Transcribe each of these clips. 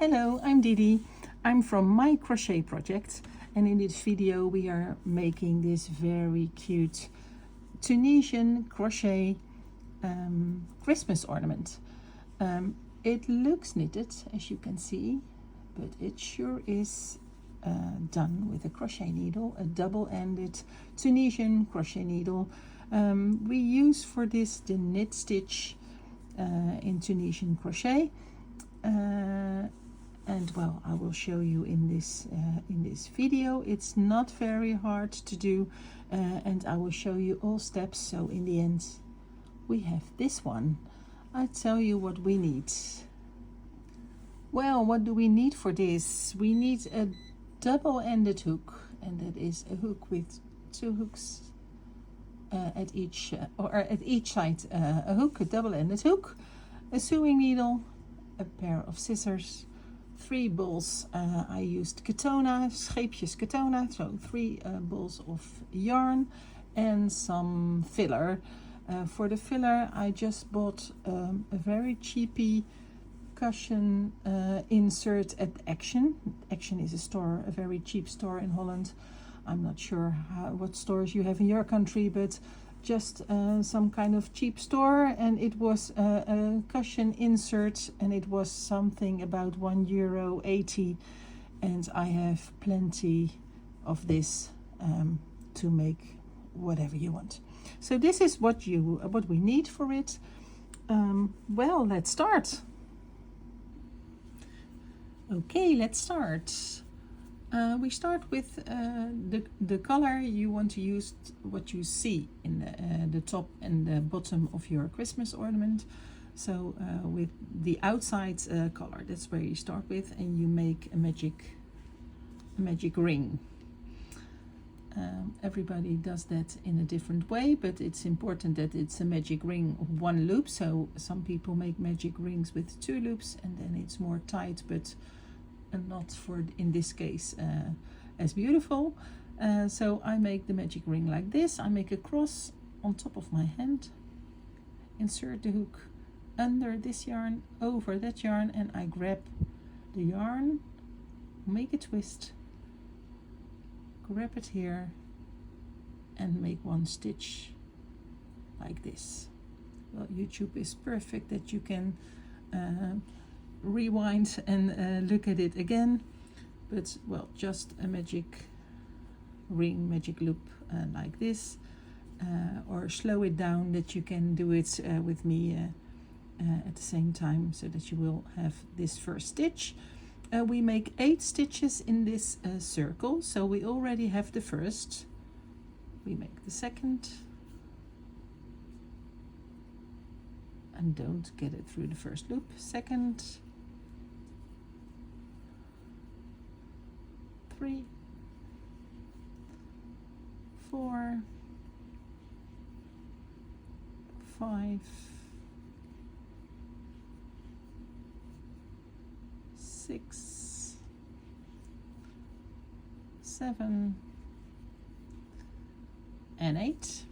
Hello, I'm Didi. I'm from My Crochet Project, and in this video we are making this very cute Tunisian crochet Christmas ornament. It looks knitted, as you can see, but it sure is done with a crochet needle, a double-ended Tunisian crochet needle. We use for this the knit stitch in Tunisian crochet. And well, I will show you in this video. It's not very hard to do, and I will show you all steps. So in the end we have this one. I'll tell you what we need. Well, what do we need for this? We need a double-ended hook, and that is a hook with two hooks at each side, a hook, a double-ended hook, a sewing needle, a pair of scissors, 3 balls. I used Catona, Scheepjes Catona, so 3 balls of yarn and some filler. For the filler I just bought a very cheapy cushion insert at Action. Action is a store, a very cheap store in Holland. I'm not sure what stores you have in your country, but just some kind of cheap store, and it was a cushion insert, and it was something about €1.80, and I have plenty of this to make whatever you want. So this is what we need for it. Well, let's start. Okay, let's start. We start with the color. You want to use what you see in the top and the bottom of your Christmas ornament. So with the outside color, that's where you start with, and you make a magic ring. Everybody does that in a different way, but it's important that it's a magic ring of 1 loop. So some people make magic rings with 2 loops, and then it's more tight, but not for, in this case, as beautiful. So I make the magic ring like this. I make a cross on top of my hand, insert the hook under this yarn, over that yarn, and I grab the yarn, make a twist, grab it here, and make 1 stitch like this. Well, YouTube is perfect that you can rewind and look at it again, but well, just a magic ring, magic loop like this, or slow it down that you can do it with me at the same time, so that you will have this first stitch. We make 8 stitches in this circle, so we already have the first. We make the second, and don't get it through the first loop. Second, 3, 4, 5, 6, 7, and 8.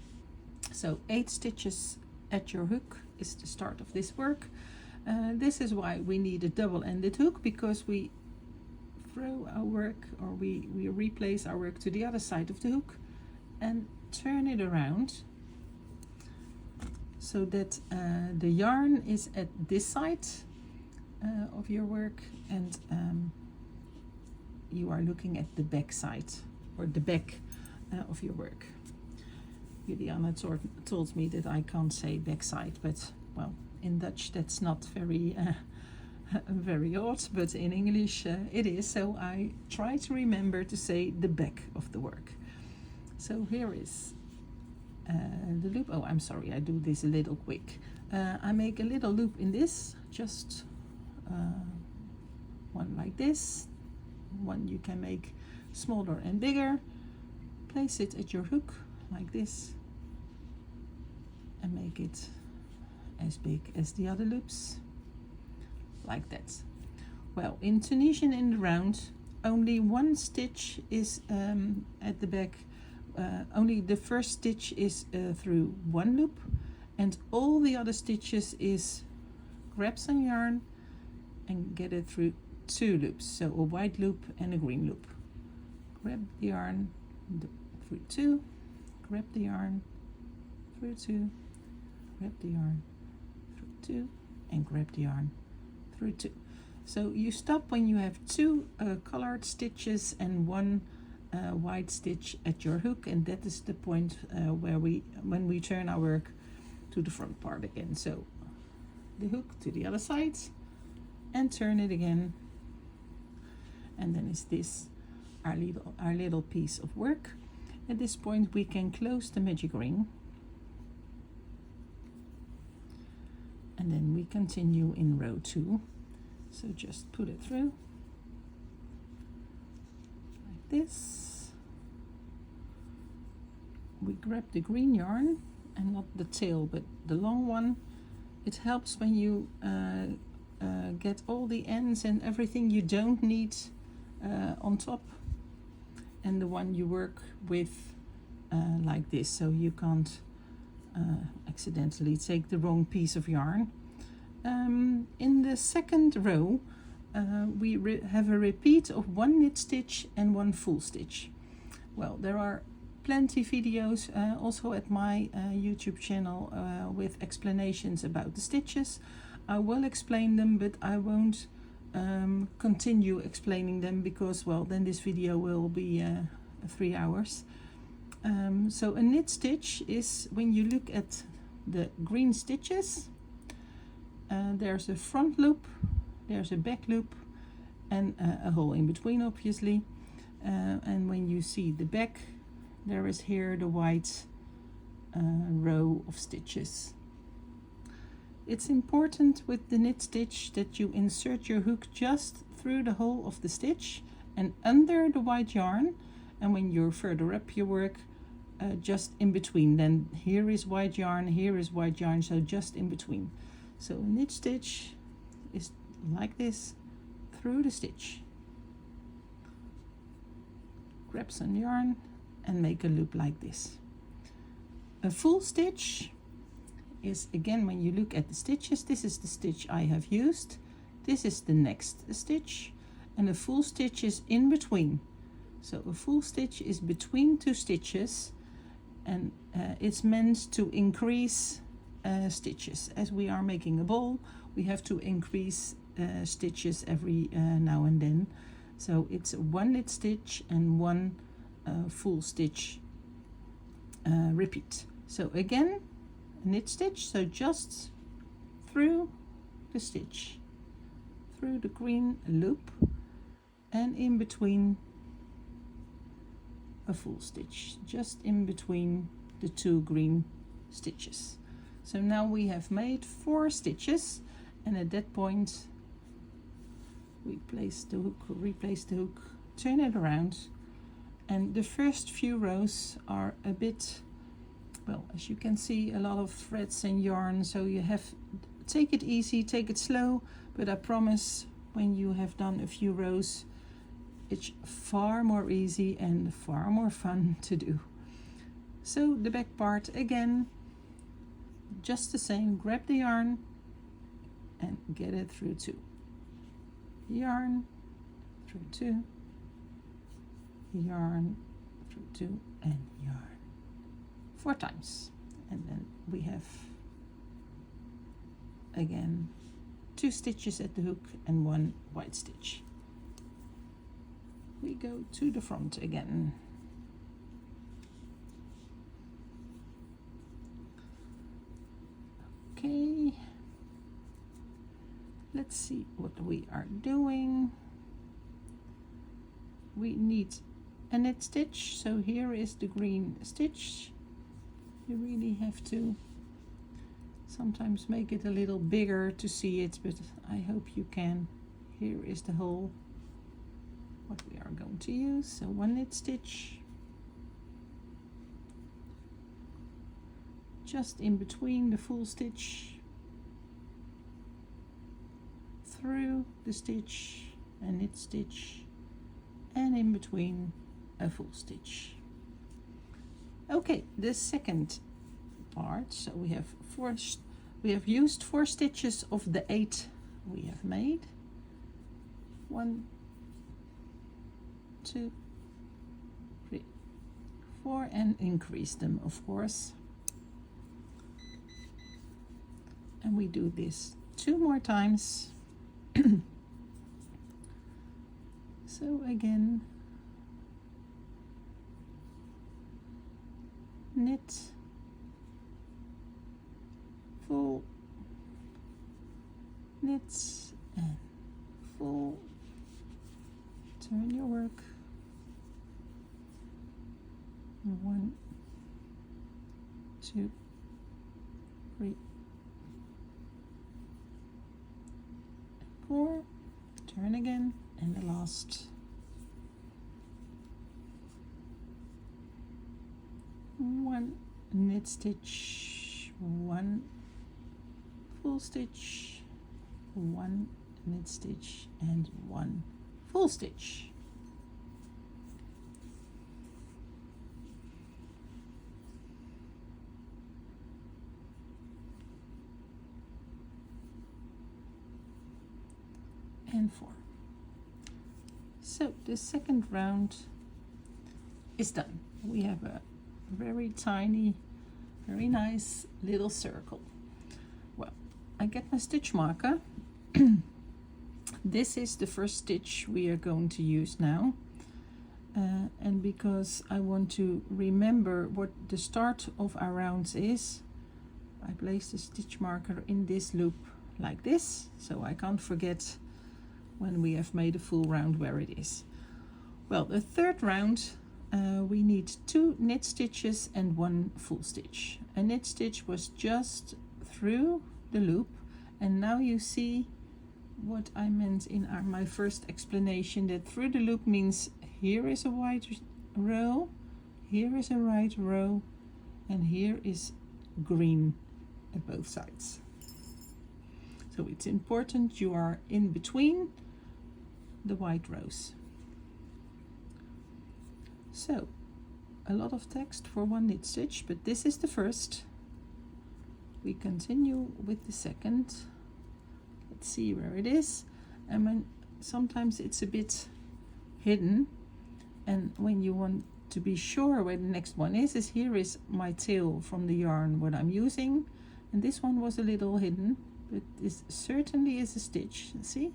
So 8 stitches at your hook is the start of this work. This is why we need a double-ended hook, because we throw our work, or we replace our work to the other side of the hook and turn it around, so that the yarn is at this side of your work, and you are looking at the back side, or the back of your work. Juliana told me that I can't say back side, but well, in Dutch that's not very very odd, but in English it is, so I try to remember to say the back of the work. So here is the loop. Oh, I'm sorry, I do this a little quick. I make a little loop in this, just one like this. One you can make smaller and bigger. Place it at your hook like this, and make it as big as the other loops, like that. Well, in Tunisian in the round, only 1 stitch is at the back. Only the first stitch is through 1 loop, and all the other stitches is grab some yarn and get it through 2 loops, so a white loop and a green loop. Grab the yarn through 2, grab the yarn through 2, grab the yarn through 2, and grab the yarn through 2. So you stop when you have 2 colored stitches and 1 white stitch at your hook, and that is the point when we turn our work to the front part again. So the hook to the other side and turn it again, and then is this our little piece of work. At this point we can close the magic ring, and then we continue in row 2. So just put it through like this. We grab the green yarn, and not the tail but the long one. It helps when you get all the ends and everything you don't need on top, and the one you work with like this, so you can't accidentally take the wrong piece of yarn. In the second row we have a repeat of 1 knit stitch and 1 full stitch. Well, there are plenty videos also at my YouTube channel with explanations about the stitches. I will explain them, but I won't continue explaining them because, well, then this video will be 3 hours. So a knit stitch is when you look at the green stitches, there's a front loop, there's a back loop, and a hole in between, obviously. And when you see the back, there is here the white row of stitches. It's important with the knit stitch that you insert your hook just through the hole of the stitch and under the white yarn, and when you're further up your work, just in between. Then here is white yarn, here is white yarn, so just in between. So a knit stitch is like this, through the stitch. Grab some yarn and make a loop like this. A full stitch is, again, when you look at the stitches, this is the stitch I have used, this is the next stitch, and a full stitch is in between. So a full stitch is between 2 stitches, and it's meant to increase stitches. As we are making a bowl, we have to increase stitches every now and then. So it's 1 knit stitch and 1 full stitch repeat. So again, a knit stitch, so just through the stitch, through the green loop, and in between a full stitch, just in between the 2 green stitches. So now we have made 4 stitches, and at that point we place the hook, replace the hook, turn it around, and the first few rows are a bit, well, as you can see, a lot of threads and yarn, so you have, take it easy, take it slow, but I promise when you have done a few rows, it's far more easy and far more fun to do. So the back part, again, just the same, grab the yarn and get it through 2. Yarn through 2, yarn through 2, and yarn 4 times. And then we have, again, 2 stitches at the hook and 1 white stitch. We go to the front again. Okay, let's see what we are doing. We need a knit stitch, so here is the green stitch. You really have to sometimes make it a little bigger to see it, but I hope you can. Here is the hole, what we are going to use. So 1 knit stitch, just in between the full stitch, through the stitch, a knit stitch, and in between a full stitch. Okay, the second part, so we have used 4 stitches of the 8 we have made. 1, 2, 3, 4, and increase them, of course. And we do this 2 more times. So again, knit, full, knit, and full. Turn your work. 1, 2, 3, 4. Turn again, and the last. 1 knit stitch, 1 full stitch, 1 knit stitch, and 1 full stitch. And 4. So the second round is done. We have a very tiny, very nice little circle. Well, I get my stitch marker. This is the first stitch we are going to use now. And because I want to remember what the start of our rounds is, I place the stitch marker in this loop like this, so I can't forget when we have made a full round where it is. Well, the third round, we need 2 knit stitches and 1 full stitch. A knit stitch was just through the loop, and now you see what I meant in my first explanation, that through the loop means here is a white row, here is a white row, and here is green at both sides. So it's important you are in between the white rows. So a lot of text for 1 knit stitch, but this is the first. We continue with the second. Let's see where it is. And sometimes it's a bit hidden, and when you want to be sure where the next one is here is my tail from the yarn what I'm using, and this one was a little hidden, but this certainly is a stitch, see?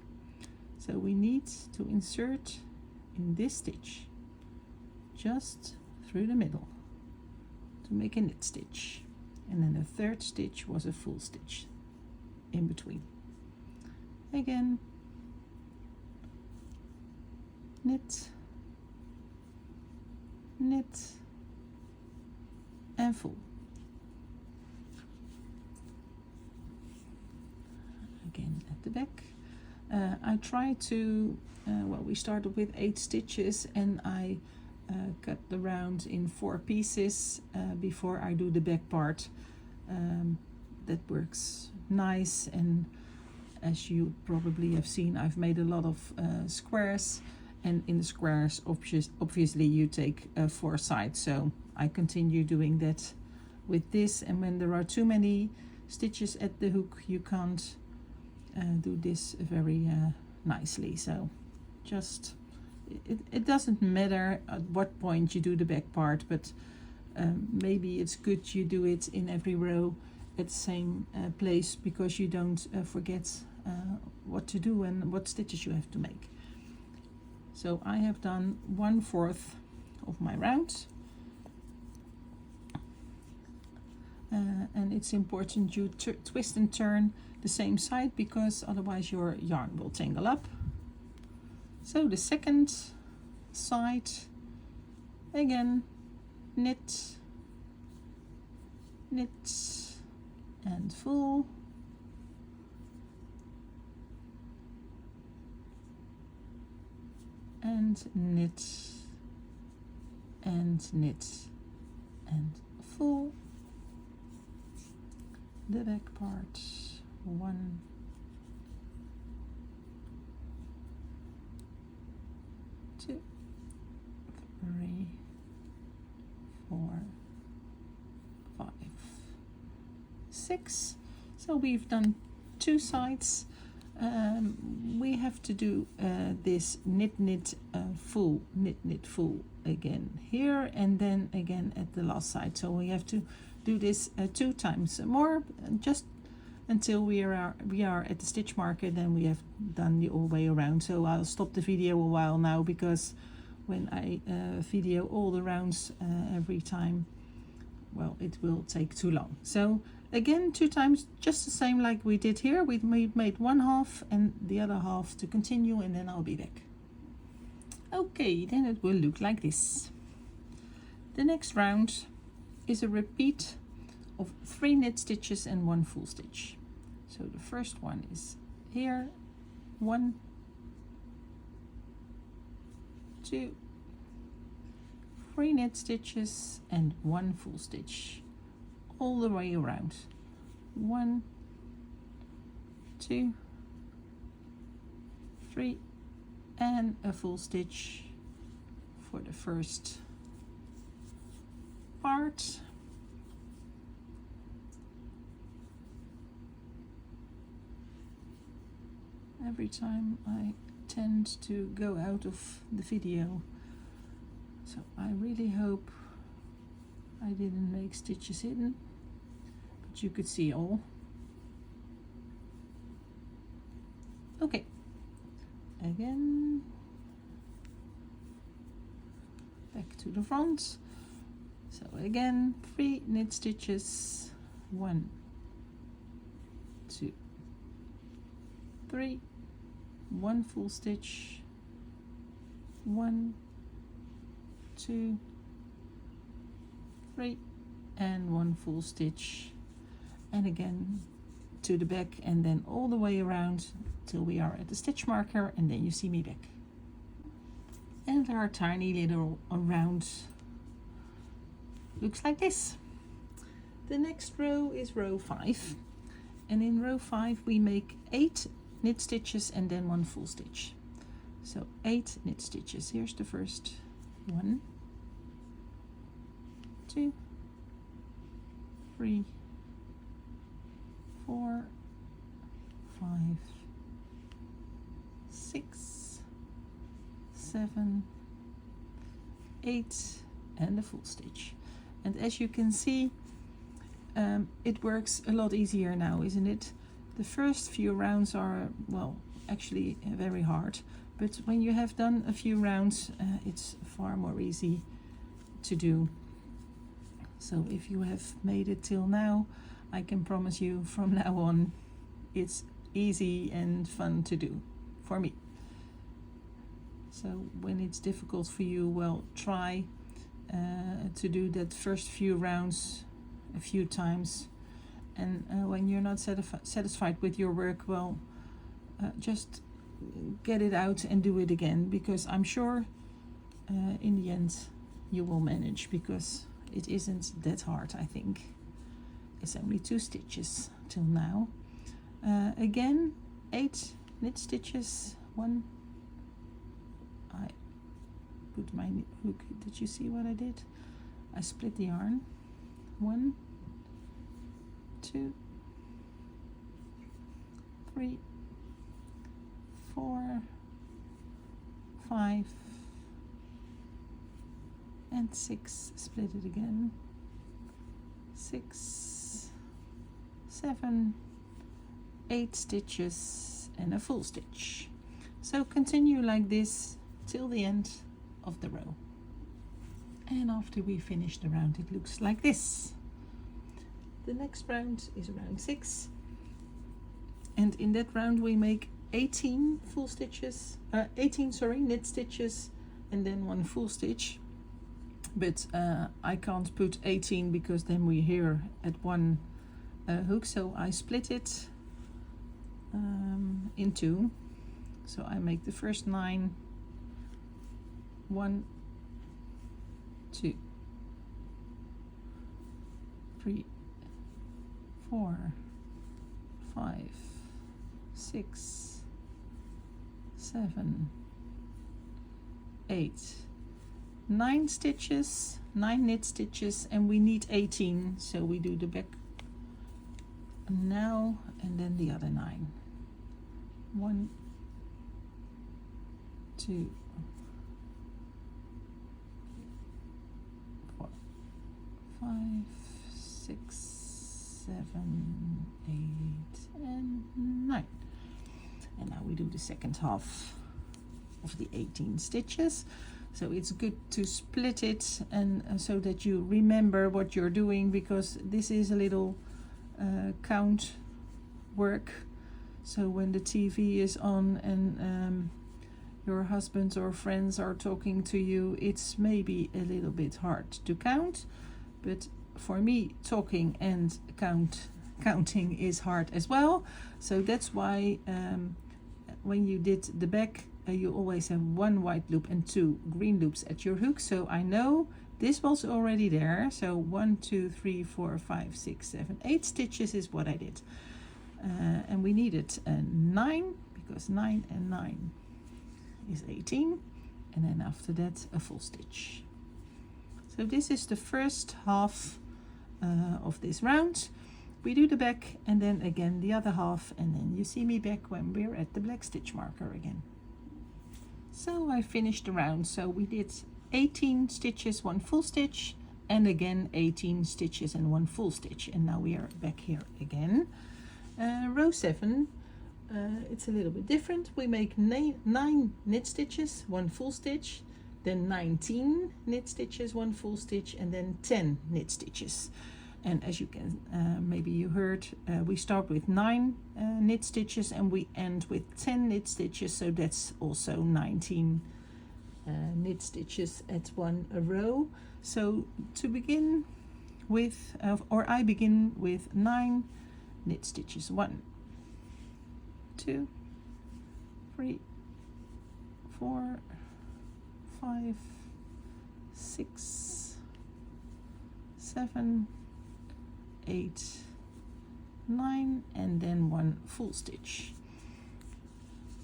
So we need to insert in this stitch just through the middle to make a knit stitch, and then the third stitch was a full stitch in between. Again, knit, knit, and full. Again at the back. I try to, well, we started with 8 stitches, and I cut the round in 4 pieces before I do the back part. That works nice, and as you probably have seen, I've made a lot of squares, and in the squares obviously you take 4 sides, so I continue doing that with this. And when there are too many stitches at the hook, you can't do this very nicely. So just it doesn't matter at what point you do the back part, but maybe it's good you do it in every row at the same place, because you don't forget what to do and what stitches you have to make. So I have done 1/4 of my round, and it's important you twist and turn the same side, because otherwise your yarn will tangle up. So the second side, again, knit, knit, and full, and knit, and knit, and full. The back part, 1, 2, 3, 4, 5, 6. So we've done 2 sides. we have to do this knit full again here, and then again at the last side. So we have to do this 2 times more, just until we are at the stitch marker. Then we have done the all way around. So I'll stop the video a while now, because when I video all the rounds every time, well, it will take too long. So again, 2 times, just the same like we did here. We made 1 half and the other half to continue, and then I'll be back. Okay, then it will look like this. The next round is a repeat of 3 knit stitches and 1 full stitch. So the first one is here, 1, 2, 3 knit stitches and 1 full stitch all the way around. 1, 2, 3, and a full stitch for the first part. Every time I tend to go out of the video, so I really hope I didn't make stitches hidden, but you could see all. Okay, again, back to the front. So again, 3 knit stitches, 1, 2, 3, 1 full stitch, 1, 2, 3, and 1 full stitch, and again to the back, and then all the way around till we are at the stitch marker, and then you see me back. And our tiny little round looks like this. The next row is row 5, and in row 5 we make 8 knit stitches and then 1 full stitch. So 8 knit stitches. Here's the first 1, 2, 3, 4, 5, 6, 7, 8, and a full stitch. And as you can see, it works a lot easier now, isn't it? The first few rounds are, well, actually very hard, but when you have done a few rounds, it's far more easy to do. So if you have made it till now, I can promise you from now on it's easy and fun to do for me. So when it's difficult for you, well, try to do that first few rounds a few times, and when you're not satisfied with your work, well, just get it out and do it again, because I'm sure in the end you will manage, because it isn't that hard. I think it's only 2 stitches till now. Again, 8 knit stitches, 1, I put my hook, did you see what I did? I split the yarn, 1, 2, 3, 4, 5, and 6, split it again, 6, 7, 8 stitches and a full stitch. So continue like this till the end of the row. And after we finish the round, it looks like this. The next round is round 6, and in that round we make 18 full stitches, 18 knit stitches, and then 1 full stitch. But I can't put 18 because then we're here at 1 hook, so I split it in 2. So I make the first 9, 1, 2, 3, 4, 5, 6, 7, 8, 9 stitches, 9 knit stitches, and we need 18, so we do the back now and then the other 9. 1, 2, 4, 5, 6, 7, 8, and 9. And now we do the second half of the 18 stitches. So it's good to split it, and so that you remember what you're doing, because this is a little count work. So when the TV is on and your husband or friends are talking to you, it's maybe a little bit hard to count, but for me, talking and counting is hard as well. So that's why when you did the back, you always have 1 white loop and 2 green loops at your hook. So I know this was already there. So 1, 2, 3, 4, 5, 6, 7, 8 stitches is what I did. And we needed 9, because 9 and 9 is 18. And then after that, a full stitch. So this is the first half of this round. We do the back and then again the other half, and then you see me back when we're at the black stitch marker again. So I finished the round. So we did 18 stitches, 1 full stitch, and again 18 stitches and 1 full stitch. And now we are back here again. Row 7, it's a little bit different. We make 9 knit stitches, 1 full stitch, then 19 knit stitches, 1 full stitch, and then 10 knit stitches. And as you can, maybe you heard, we start with 9 knit stitches and we end with 10 knit stitches, so that's also 19 knit stitches at 1 row. So to begin with, or I begin with 9 knit stitches. 1, 2, 3, 4, 5, 6, 7, 8, 9, and then 1 full stitch.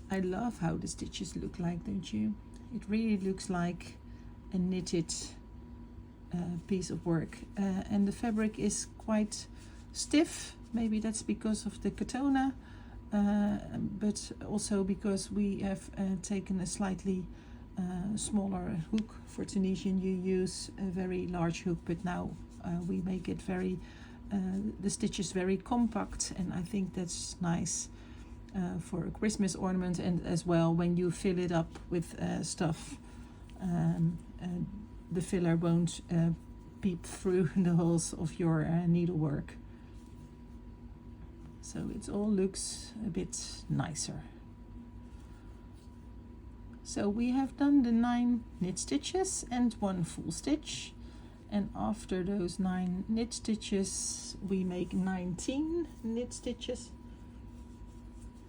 I love how the stitches look like, don't you? It really looks like a knitted piece of work, and the fabric is quite stiff. Maybe that's because of the Catona, but also because we have taken a slightly smaller hook. For Tunisian you use a very large hook, but now we make it very the stitches very compact, and I think that's nice for a Christmas ornament, and as well when you fill it up with stuff, the filler won't peep through the holes of your needlework. So it all looks a bit nicer. So we have done the 9 knit stitches and 1 full stitch, and after those 9 knit stitches we make 19 knit stitches,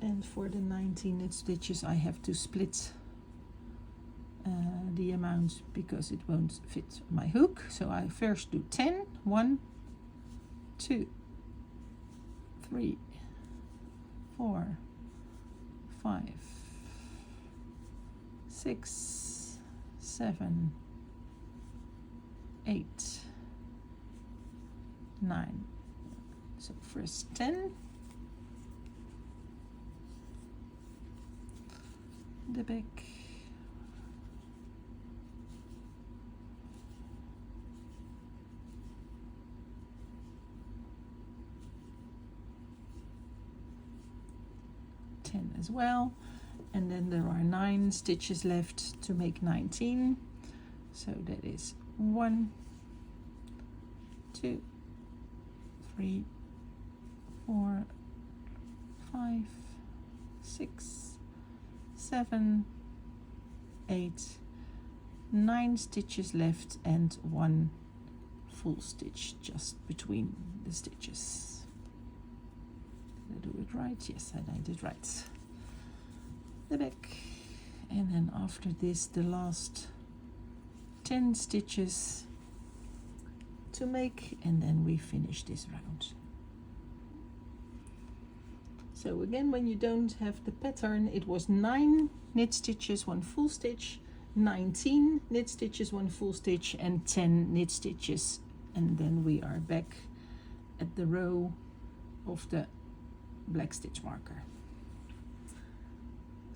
and for the 19 knit stitches I have to split the amount because it won't fit my hook. So I first do 10, 1, 2, 3, 4, 5, 6, 7, 8, 9. So first 10, the back, as well, and then there are 9 stitches left to make 19. So that is 1, 2, 3, 4, 5, 6, 7, 8, 9 stitches left, and 1 full stitch just between the stitches. Did I do it right? Yes, I did right. The back, and then after this the last 10 stitches to make, and then we finish this round. So again, when you don't have the pattern, it was 9 knit stitches, 1 full stitch, 19 knit stitches, 1 full stitch, and 10 knit stitches, and then we are back at the row of the black stitch marker.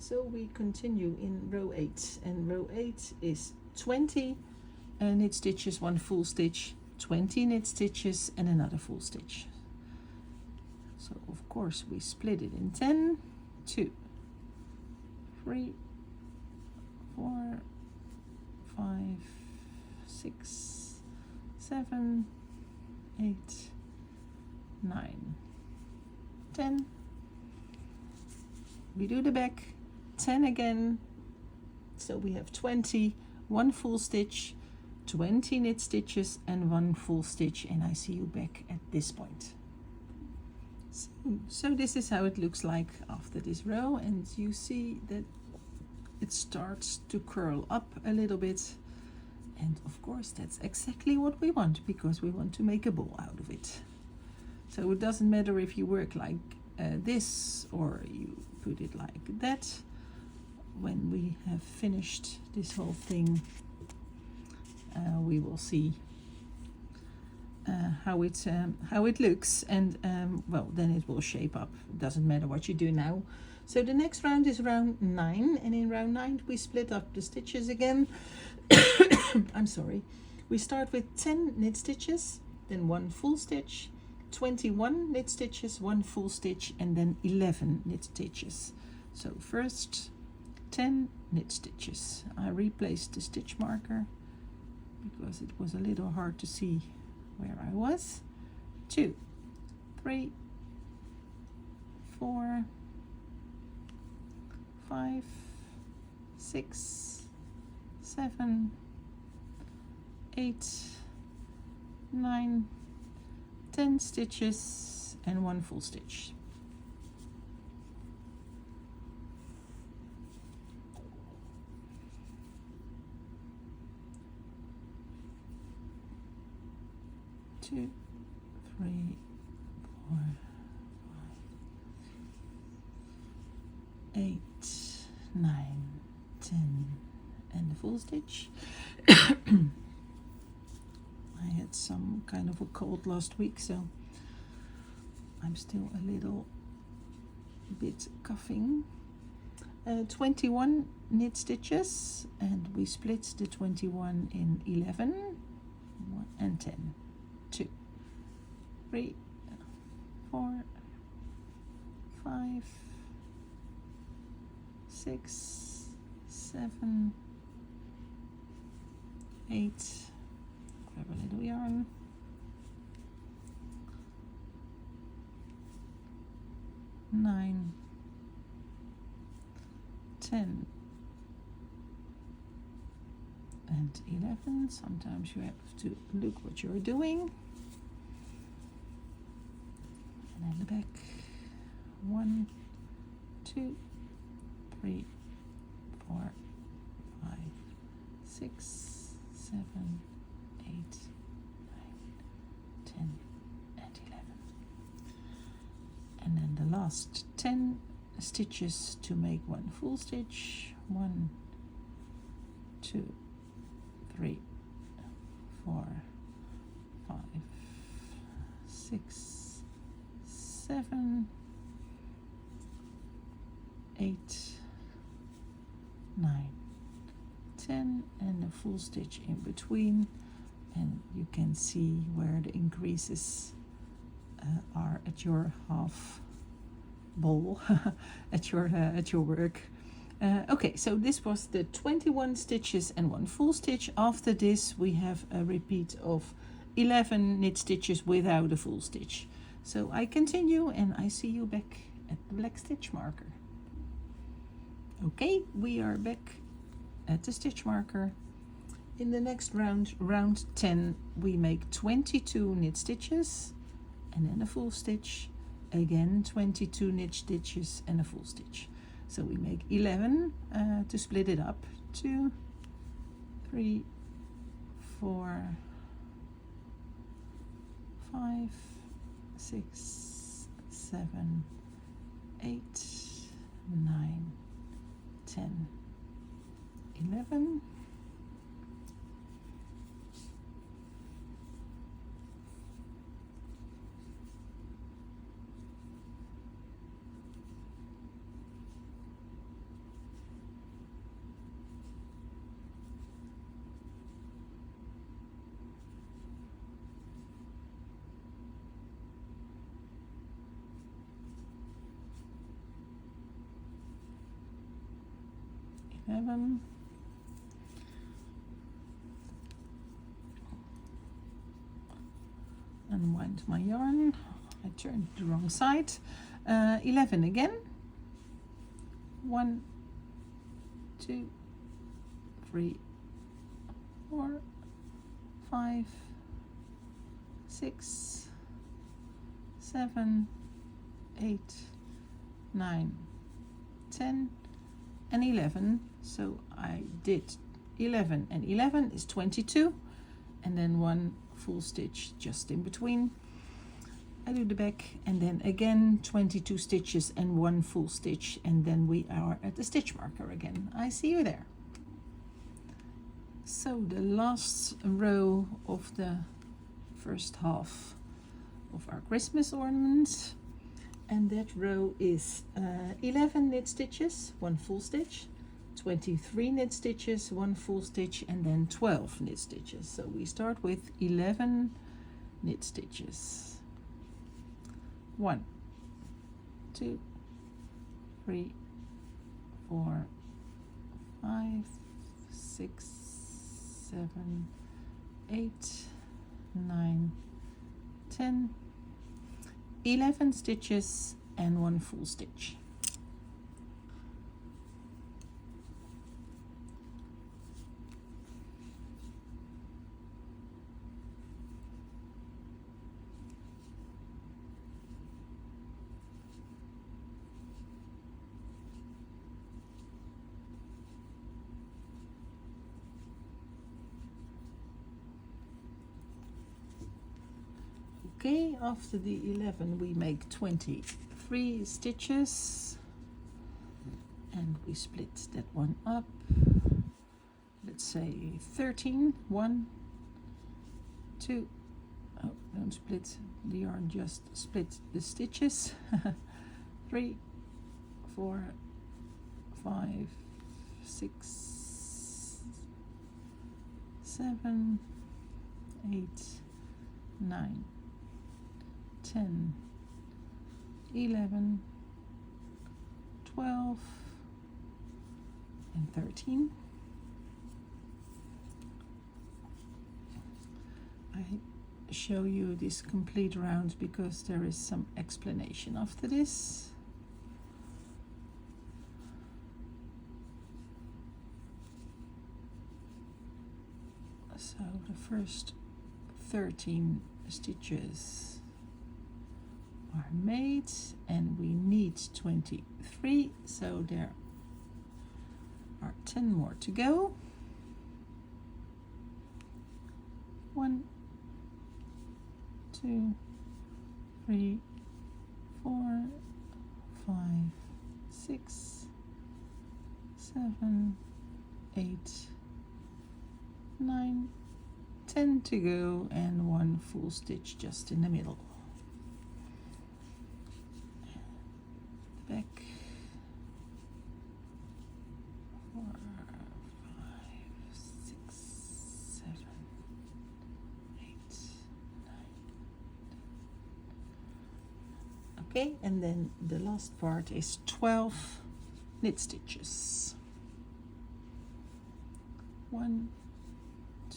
So we continue in row 8, and row 8 is 20 knit stitches, 1 full stitch, 20 knit stitches and another full stitch. So of course we split it in 10, 2, 3, 4, 5, 6, 7, 8, 9, 10. We do the back, 10 again, so we have 20, 1 full stitch, 20 knit stitches and 1 full stitch, and I see you back at this point. So this is how it looks like after this row, and you see that it starts to curl up a little bit, and of course that's exactly what we want, because we want to make a bow out of it. So it doesn't matter if you work like this or you put it like that. When we have finished this whole thing, we will see how it looks, and well, then it will shape up. It doesn't matter what you do now. So the next round is round 9, and in round 9 we split up the stitches again. I'm sorry. We start with 10 knit stitches, then 1 full stitch, 21 knit stitches, 1 full stitch, and then 11 knit stitches. So first 10 knit stitches. I replaced the stitch marker because it was a little hard to see where I was. 2, 3, 4, 5, 6, 7, 8, 9, 10 stitches and 1 full stitch. Two, 3, 4, 5, 8, 9, 10 and the full stitch. I had some kind of a cold last week, so I'm still a little bit coughing. 21 knit stitches, and we split the 21 in 11, 1 and 10. 2, 3, 4, 5, 6, 7, 8. Grab a little yarn. 9, 10, and 11. Sometimes you have to look what you're doing. And then the back. 1, 2, 3, 4, 5, 6, 7, 8, 9, 10, and 11. And then the last 10 stitches to make 1 full stitch. 1, 2, 3, 4, 5, 6, 7, 8, 9, 10, and a full stitch in between, and you can see where the increases are at your half bowl at your work. Okay, so this was the 21 stitches and 1 full stitch. After this we have a repeat of 11 knit stitches without a full stitch. So I continue and I see you back at the black stitch marker. Okay, we are back at the stitch marker. In the next round, round 10, we make 22 knit stitches and then a full stitch. Again 22 knit stitches and a full stitch. So we make 11 to split it up. 2, 3, 4, 5, 6, 7, 8, 9, 10, 11. 11. Unwind my yarn. I turned the wrong side. 11 again. 1, 2, 3, 4, 5, 6, 7, 8, 9, 10, and 11. So I did 11 and 11 is 22, and then 1 full stitch just in between. I do the back, and then again 22 stitches and 1 full stitch, and then we are at the stitch marker again. I see you there. So the last row of the first half of our Christmas ornament, and that row is 11 knit stitches, 1 full stitch, 23 knit stitches, 1 full stitch, and then 12 knit stitches. So we start with 11 knit stitches. 1, 2, 3, 4, 5, 6, 7, 8, 9, 10, 11 stitches and 1 full stitch. Okay, after the 11 we make 23 stitches, and we split that one up. Let's say 13. 1, 2, oh, don't split the yarn, just split the stitches. 3, 4, 5, 6, 7, 8, 9, 10, 11, 12, and 13. I show you this complete round because there is some explanation after this. So the first 13 stitches are made, and we need 23, so there are 10 more to go. 1, 2, 3, 4, 5, 6, 7, 8, 9, 10 to go, and 1 full stitch just in the middle. Back. 4, 5, 6, 7, 8, 9. Okay, and then the last part is 12 knit stitches. 1,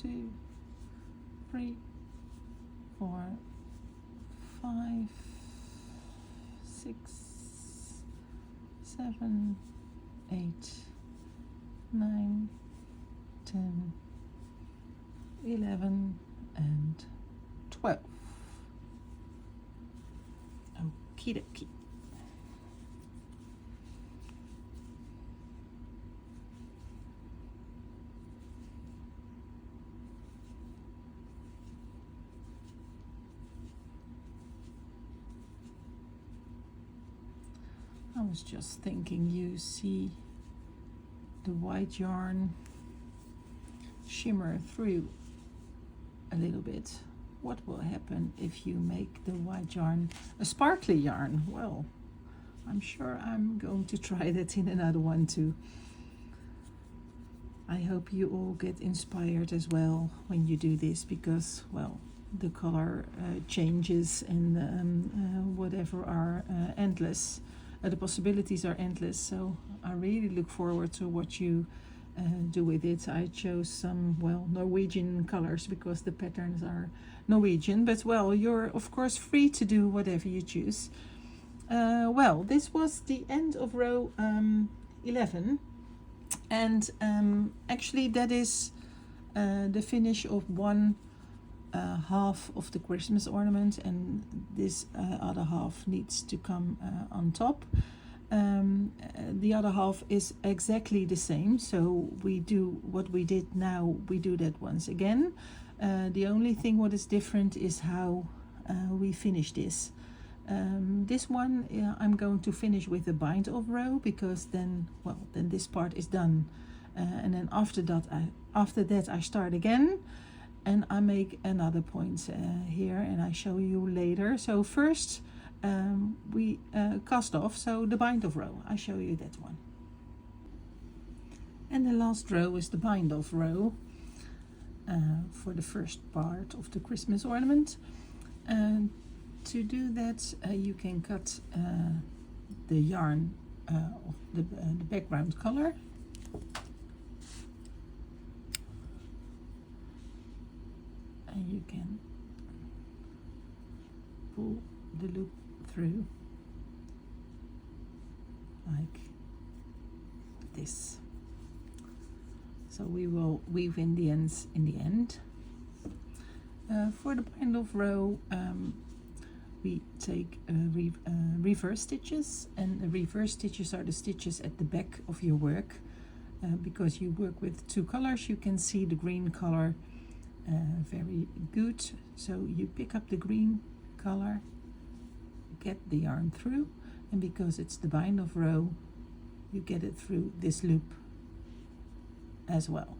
2, 3, 4, 5, 6, 7, 8, 9, 10, 11, and 12. Okie dokie. I was just thinking, you see the white yarn shimmer through a little bit. What will happen if you make the white yarn a sparkly yarn? Well, I'm sure I'm going to try that in another one too. I hope you all get inspired as well when you do this, because, well, the color changes and whatever are endless. The possibilities are endless, so I really look forward to what you do with it. I chose some, well, Norwegian colors because the patterns are Norwegian, but well, you're of course free to do whatever you choose. Well, this was the end of row 11, and actually that is the finish of one half of the Christmas ornament, and this other half needs to come on top. The other half is exactly the same, so we do what we did now, we do that once again. The only thing what is different is how we finish this. This one I'm going to finish with a bind off row, because then, well, then this part is done, and then after that I start again, and I make another point here, and I show you later. So first we cast off, so the bind off row, I show you that one. And the last row is the bind off row for the first part of the Christmas ornament. To do that, you can cut the yarn of the background color. And you can pull the loop through like this. So we will weave in the ends in the end. For the bind off row, we take reverse stitches, and the reverse stitches are the stitches at the back of your work. Because you work with two colors, you can see the green color very good. So you pick up the green color, get the yarn through, and because it's the bind off row, you get it through this loop as well.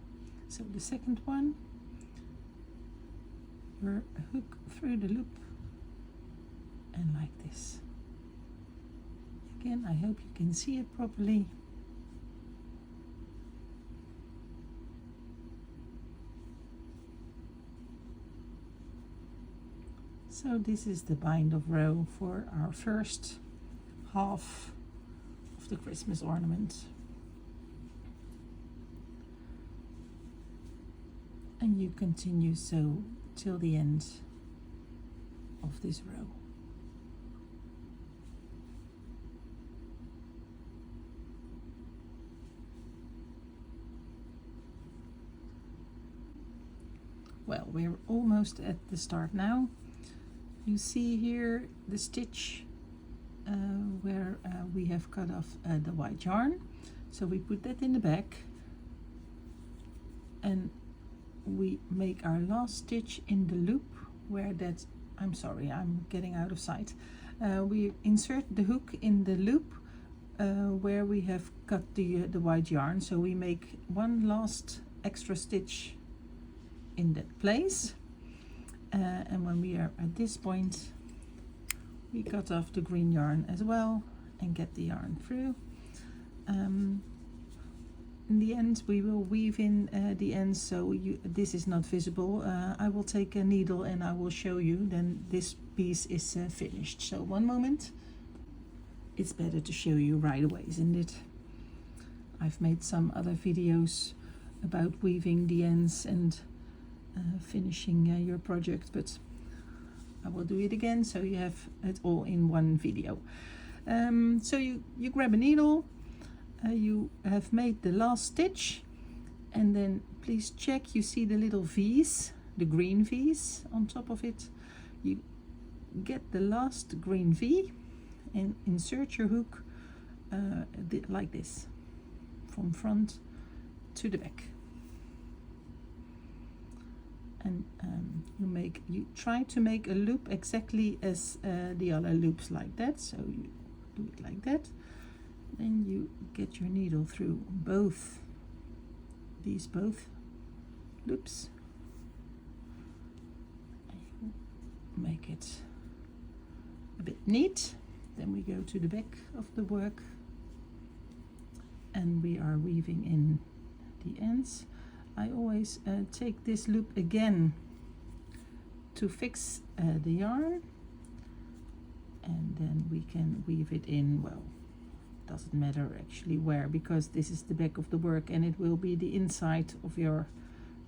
So the second one, your hook through the loop, and like this. Again, I hope you can see it properly. So this is the bind off row for our first half of the Christmas ornament. And you continue so till the end of this row. Well, we're almost at the start now. You see here the stitch where we have cut off the white yarn. So we put that in the back, and we make our last stitch in the loop where that, I'm sorry, I'm getting out of sight. We insert the hook in the loop where we have cut the white yarn. So we make one last extra stitch in that place. And when we are at this point, we cut off the green yarn as well and get the yarn through. In the end, we will weave in the ends, so this is not visible. I will take a needle and I will show you, then this piece is finished. So one moment. It's better to show you right away, isn't it? I've made some other videos about weaving the ends and finishing your project, but I will do it again so you have it all in one video. So you grab a needle, you have made the last stitch, and then please check, you see the little V's, the green V's on top of it. You get the last green V and insert your hook like this, from front to the back. And you try to make a loop exactly as the other loops, like that. So you do it like that. Then you get your needle through both loops. And you make it a bit neat. Then we go to the back of the work, and we are weaving in the ends. I always take this loop again to fix the yarn, and then we can weave it in, well, doesn't matter actually where, because this is the back of the work and it will be the inside of your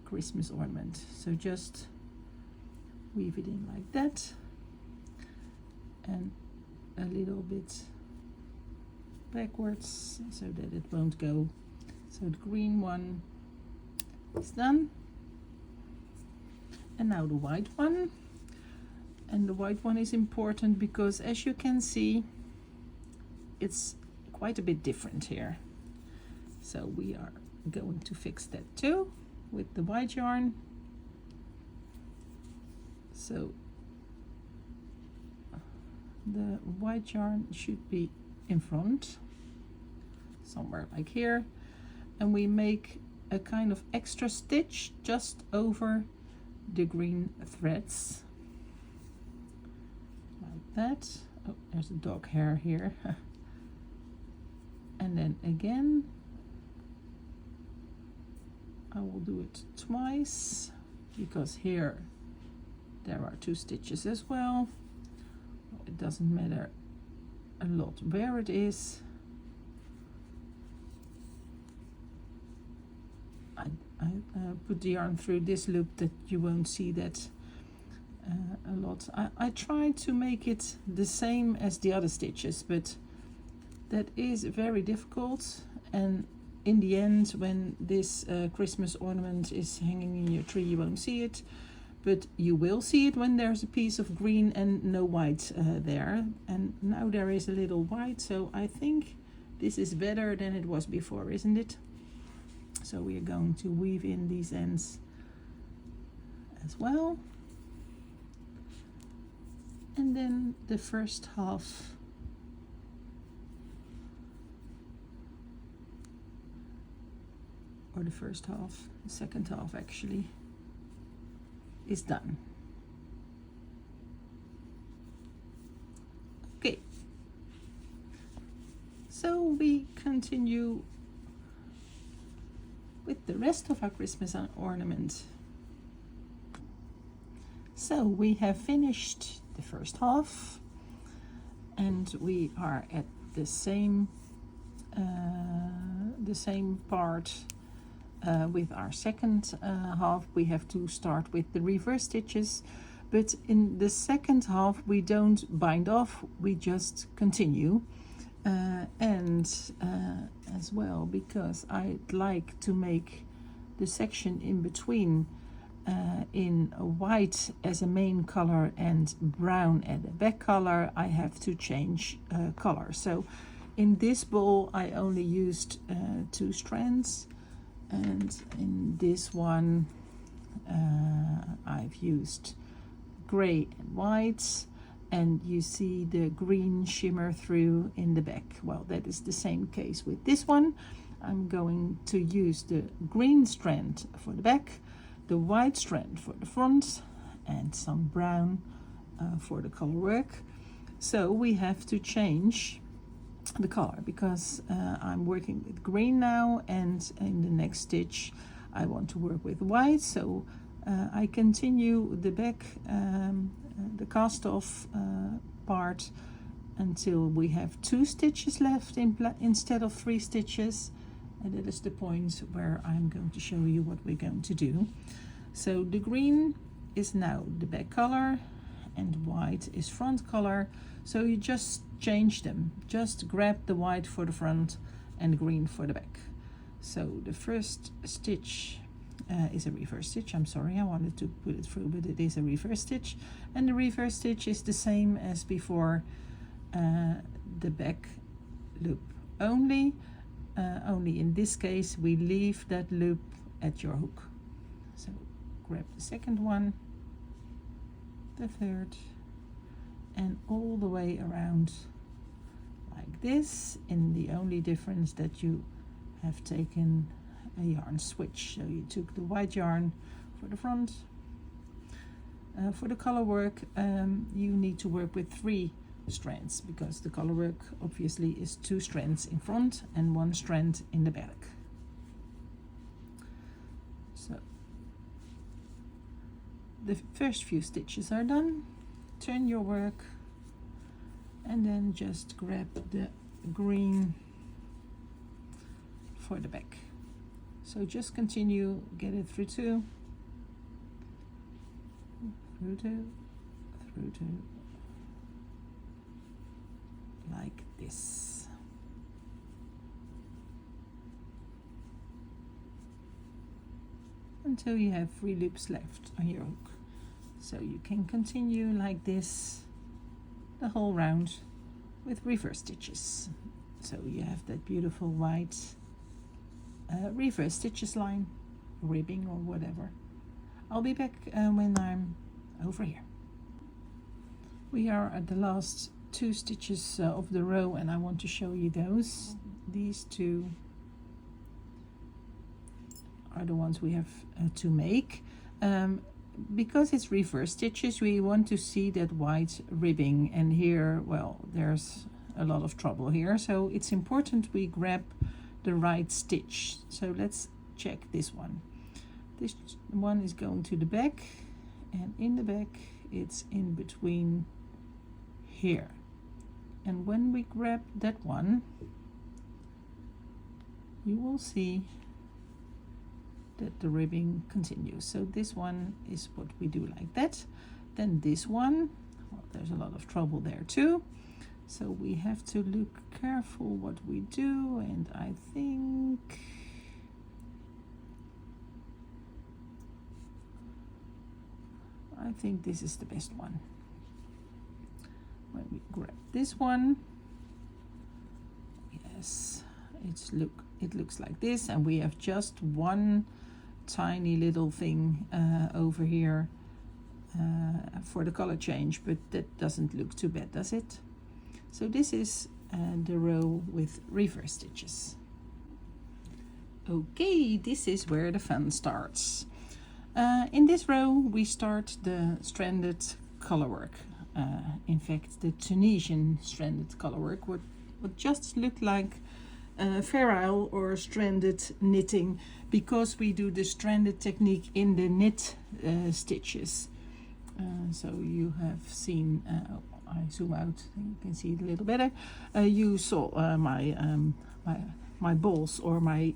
Christmas ornament. So just weave it in like that, and a little bit backwards so that it won't go. So the green one is done, and now the white one. And the white one is important because, as you can see, it's quite a bit different here. So we are going to fix that too with the white yarn. So the white yarn should be in front, somewhere like here, and we make a kind of extra stitch just over the green threads, like that. Oh, there's a dog hair here. And then again, I will do it twice, because here there are 2 stitches as well. It doesn't matter a lot where it is. I put the yarn through this loop that you won't see that a lot. I try to make it the same as the other stitches, but that is very difficult, and in the end, when this Christmas ornament is hanging in your tree, you won't see it, but you will see it when there's a piece of green and no white there. And now there is a little white, so I think this is better than it was before, isn't it? So we are going to weave in these ends as well. And then the first half or the first half, the second half actually, is done. Okay, so we continue with the rest of our Christmas ornament. So we have finished the first half, and we are at the same part with our second half. We have to start with the reverse stitches, but in the second half we don't bind off, we just continue. As well, because I'd like to make the section in between in white as a main color and brown as a back color, I have to change color. So in this bowl I only used 2 strands, and in this one I've used gray and white, and you see the green shimmer through in the back. Well, that is the same case with this one. I'm going to use the green strand for the back, the white strand for the front, and some brown for the color work. So we have to change the color, because I'm working with green now, and in the next stitch I want to work with white. So I continue the back, the cast off part, until we have 2 stitches left instead of 3 stitches, and that is the point where I'm going to show you what we're going to do. So the green is now the back color and white is front color, so you just change them. Just grab the white for the front and green for the back. So the first stitch is a reverse stitch. I'm sorry, I wanted to put it through, but it is a reverse stitch, and the reverse stitch is the same as before, the back loop only in this case we leave that loop at your hook. So grab the second one, the third, and all the way around like this, in the only difference that you have taken a yarn switch. So you took the white yarn for the front. For the color work, you need to work with 3 strands, because the color work obviously is 2 strands in front and 1 strand in the back. So the first few stitches are done. Turn your work and then just grab the green for the back. So just continue, get it through 2, through 2, through 2, like this. Until you have 3 loops left on your hook. So you can continue like this the whole round with reverse stitches. So you have that beautiful white reverse stitches line, ribbing or whatever. I'll be back when I'm over here. We are at the last 2 stitches of the row, and I want to show you those. These 2 are the ones we have to make. Because it's reverse stitches, we want to see that white ribbing, and here, well, there's a lot of trouble here, so it's important we grab the right stitch. So let's check this one. This one is going to the back, and in the back it's in between here, and when we grab that one, you will see that the ribbing continues. So this one is what we do like that. Then this one, well, there's a lot of trouble there too, so we have to look careful what we do, and I think this is the best one. When we grab this one, yes, it looks like this, and we have just one tiny little thing over here for the color change, but that doesn't look too bad, does it? So this is the row with reverse stitches. Okay, this is where the fun starts. In this row we start the stranded colorwork. In fact, the Tunisian stranded colorwork would just look like Fair Isle or stranded knitting, because we do the stranded technique in the knit stitches. So you have seen, I zoom out, you can see it a little better. You saw my balls, or my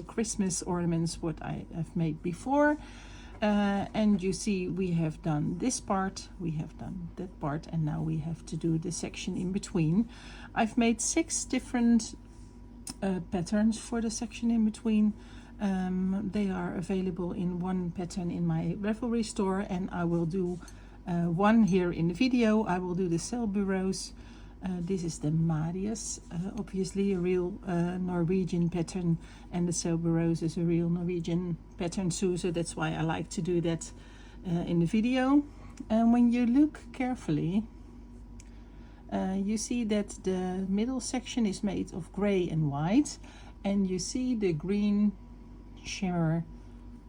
Christmas ornaments, what I have made before. And you see we have done this part, we have done that part, and now we have to do the section in between. I've made 6 different patterns for the section in between. They are available in one pattern in my Ravelry store, and I will do one here in the video. I will do the Selburose. This is the Marius, obviously a real Norwegian pattern, and the Selburose is a real Norwegian pattern too, so that's why I like to do that in the video. And when you look carefully, you see that the middle section is made of gray and white, and you see the green shimmer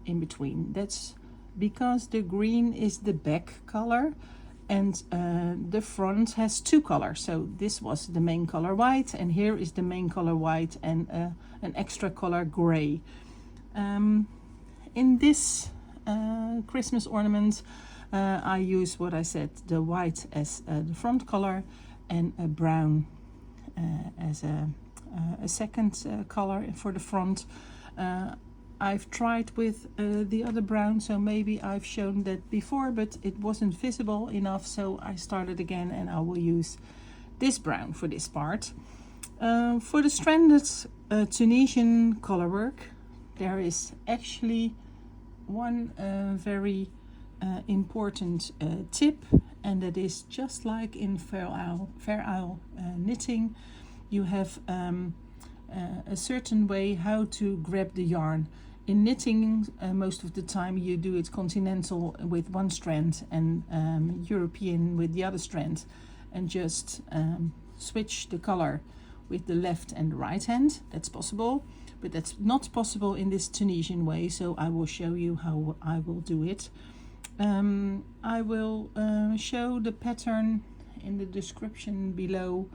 in between. That's because the green is the back color, and the front has 2 colors. So this was the main color white, and here is the main color white and an extra color gray. In this Christmas ornament, I use what I said, the white as the front color, and a brown as a second color for the front. I've tried with the other brown, so maybe I've shown that before, but it wasn't visible enough, so I started again, and I will use this brown for this part. For the stranded Tunisian colorwork, there is actually one very important tip, and that is just like in Fair Isle knitting, you have a certain way how to grab the yarn. In knitting, most of the time you do it continental with one strand, and European with the other strand, and just switch the color with the left and the right hand. That's possible, but that's not possible in this Tunisian way, so I will show you how I will do it. I will show the pattern in the description below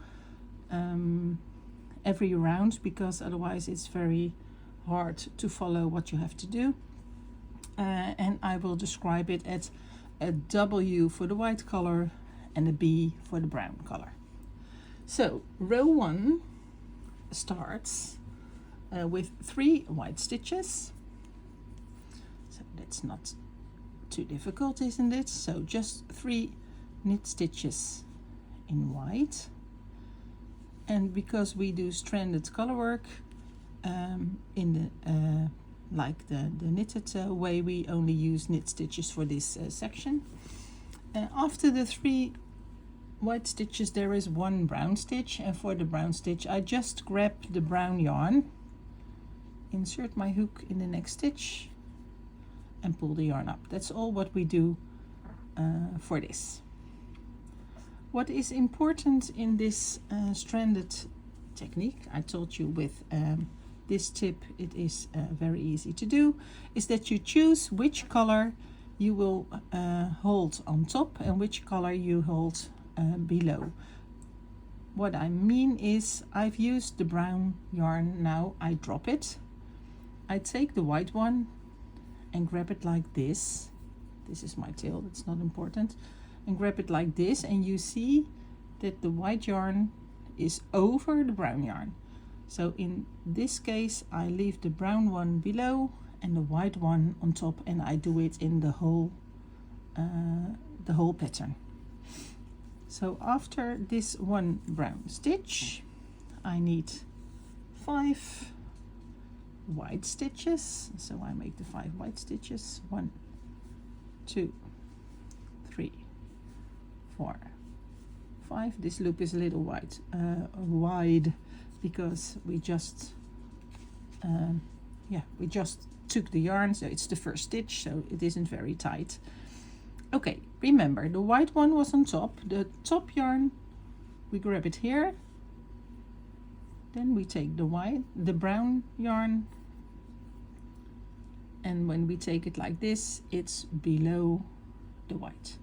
every round, because otherwise it's very hard to follow what you have to do. And I will describe it as a W for the white color and a B for the brown color. So row 1 starts with 3 white stitches. So that's not too difficult, isn't it? So just 3 knit stitches in white. And because we do stranded color work in the like the knitted way, we only use knit stitches for this section. After the 3 white stitches there is 1 brown stitch, and for the brown stitch I just grab the brown yarn, insert my hook in the next stitch and pull the yarn up. That's all what we do for this. What is important in this stranded technique, I told you with this tip it is very easy to do, is that you choose which color you will hold on top and which color you hold below. What I mean is, I've used the brown yarn, now I drop it. I take the white one and grab it like this. This is my tail, that's not important. And grab it like this, and you see that the white yarn is over the brown yarn. So in this case I leave the brown one below and the white one on top, and I do it in the whole pattern. So after this 1 brown stitch I need 5 white stitches, so I make the 5 white stitches. 1, 2, 3, 4, 5. This loop is a little wide because we just took the yarn, so it's the first stitch, so it isn't very tight. Okay, remember the white one was on top. The top yarn, we grab it here, then we take the brown yarn, and when we take it like this it's below the white.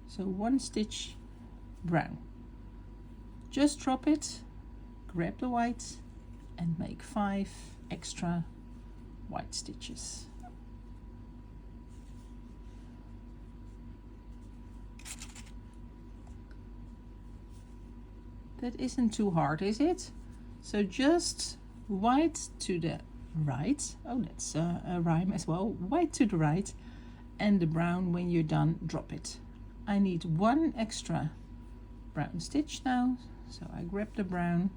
So 1 stitch brown, just drop it, grab the white and make 5 extra white stitches. That isn't too hard, is it? So just white to the right, oh that's a rhyme as well, white to the right, and the brown, when you're done, drop it. I need 1 extra brown stitch now, so I grab the brown,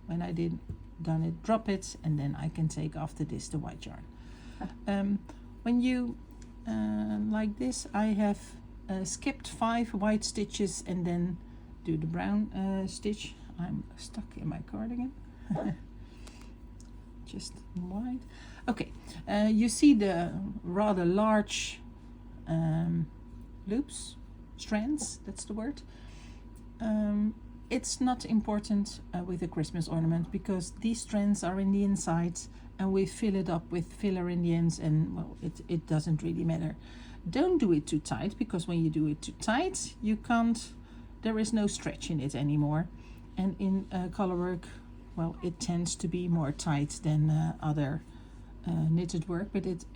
when I done it, drop it, and then I can take after this the white yarn. When you like this, I have skipped 5 white stitches and then do the brown stitch. I'm stuck in my cardigan. Just white. Okay, you see the rather large loops, strands, that's the word. It's not important with a Christmas ornament because these strands are in the inside and we fill it up with filler in the ends, and well, it doesn't really matter. Don't do it too tight, because when you do it too tight you can't, there is no stretch in it anymore. And in color work, well, it tends to be more tight than other knitted work, but it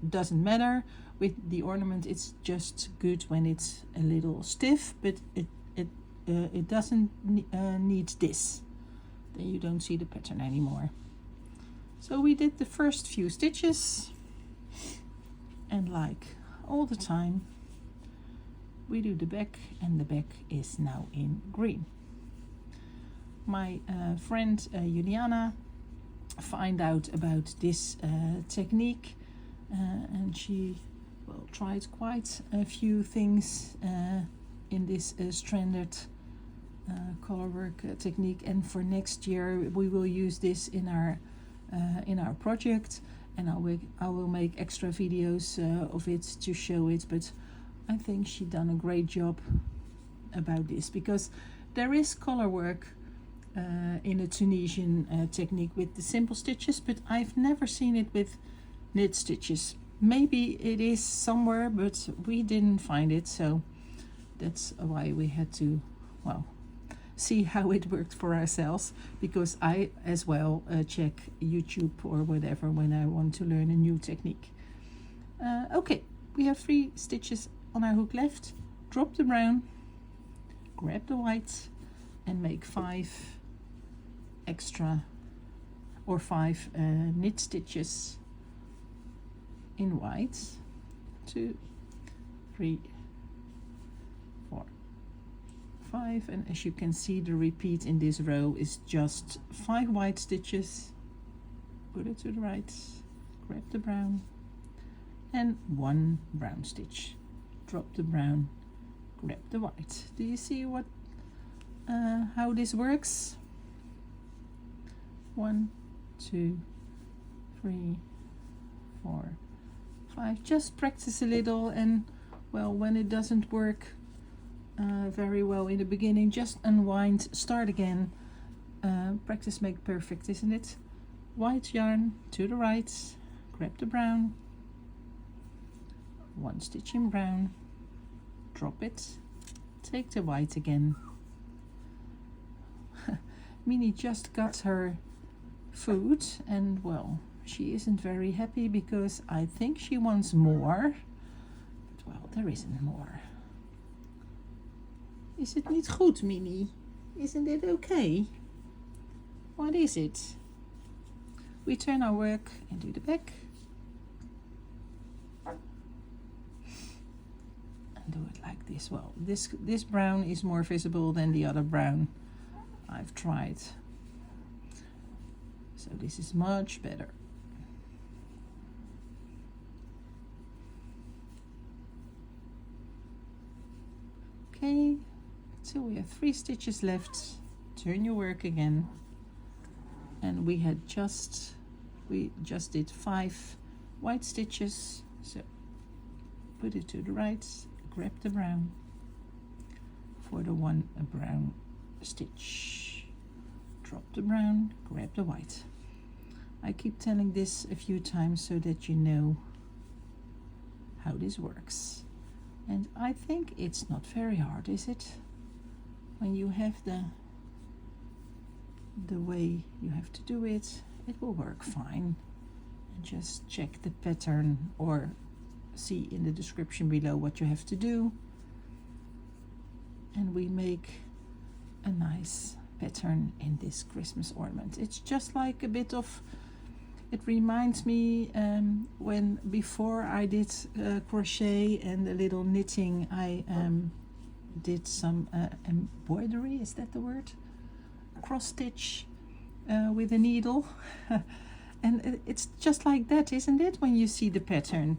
doesn't matter. With the ornament it's just good when it's a little stiff, but it doesn't need this, then you don't see the pattern anymore. So we did the first few stitches, and like all the time we do the back, and the back is now in green. My friend Juliana found out about this technique, and she tried quite a few things in this stranded color work technique, and for next year we will use this in our project, and I will make extra videos of it to show it. But I think she done a great job about this, because there is color work in a Tunisian technique with the simple stitches, but I've never seen it with knit stitches. Maybe it is somewhere, but we didn't find it, so that's why we had to, well, see how it worked for ourselves, because I as well check YouTube or whatever when I want to learn a new technique. Okay, we have 3 stitches on our hook left. Drop the brown, grab the white, and make 5 extra or 5 knit stitches in white. 2, 3, 4, 5, and as you can see, the repeat in this row is just 5 white stitches. Put it to the right, grab the brown, and 1 brown stitch. Drop the brown, grab the white. Do you see what how this works? 1, 2, 3, 4, 5. Just practice a little, and well, when it doesn't work very well in the beginning, just unwind, start again. Practice make perfect, isn't it? White yarn to the right, grab the brown, 1 stitch in brown, drop it, take the white again. Minnie just got her food, and well, she isn't very happy because I think she wants more, but well, there isn't more. Is it niet goed, Minnie? Isn't it okay? What is it? We turn our work and do the back. And do it like this. Well, this brown is more visible than the other brown I've tried. So this is much better. Okay, so we have 3 stitches left. Turn your work again. And we just did 5 white stitches, so put it to the right, grab the brown for the 1 brown stitch, drop the brown, grab the white. I keep telling this a few times so that you know how this works, and I think it's not very hard, is it? When you have the way you have to do it, it will work fine. And just check the pattern or see in the description below what you have to do, and we make a nice pattern in this Christmas ornament. It's just like a bit of, it reminds me when before I did crochet and a little knitting, I did some embroidery, is that the word? Cross stitch with a needle. And it's just like that, isn't it, when you see the pattern?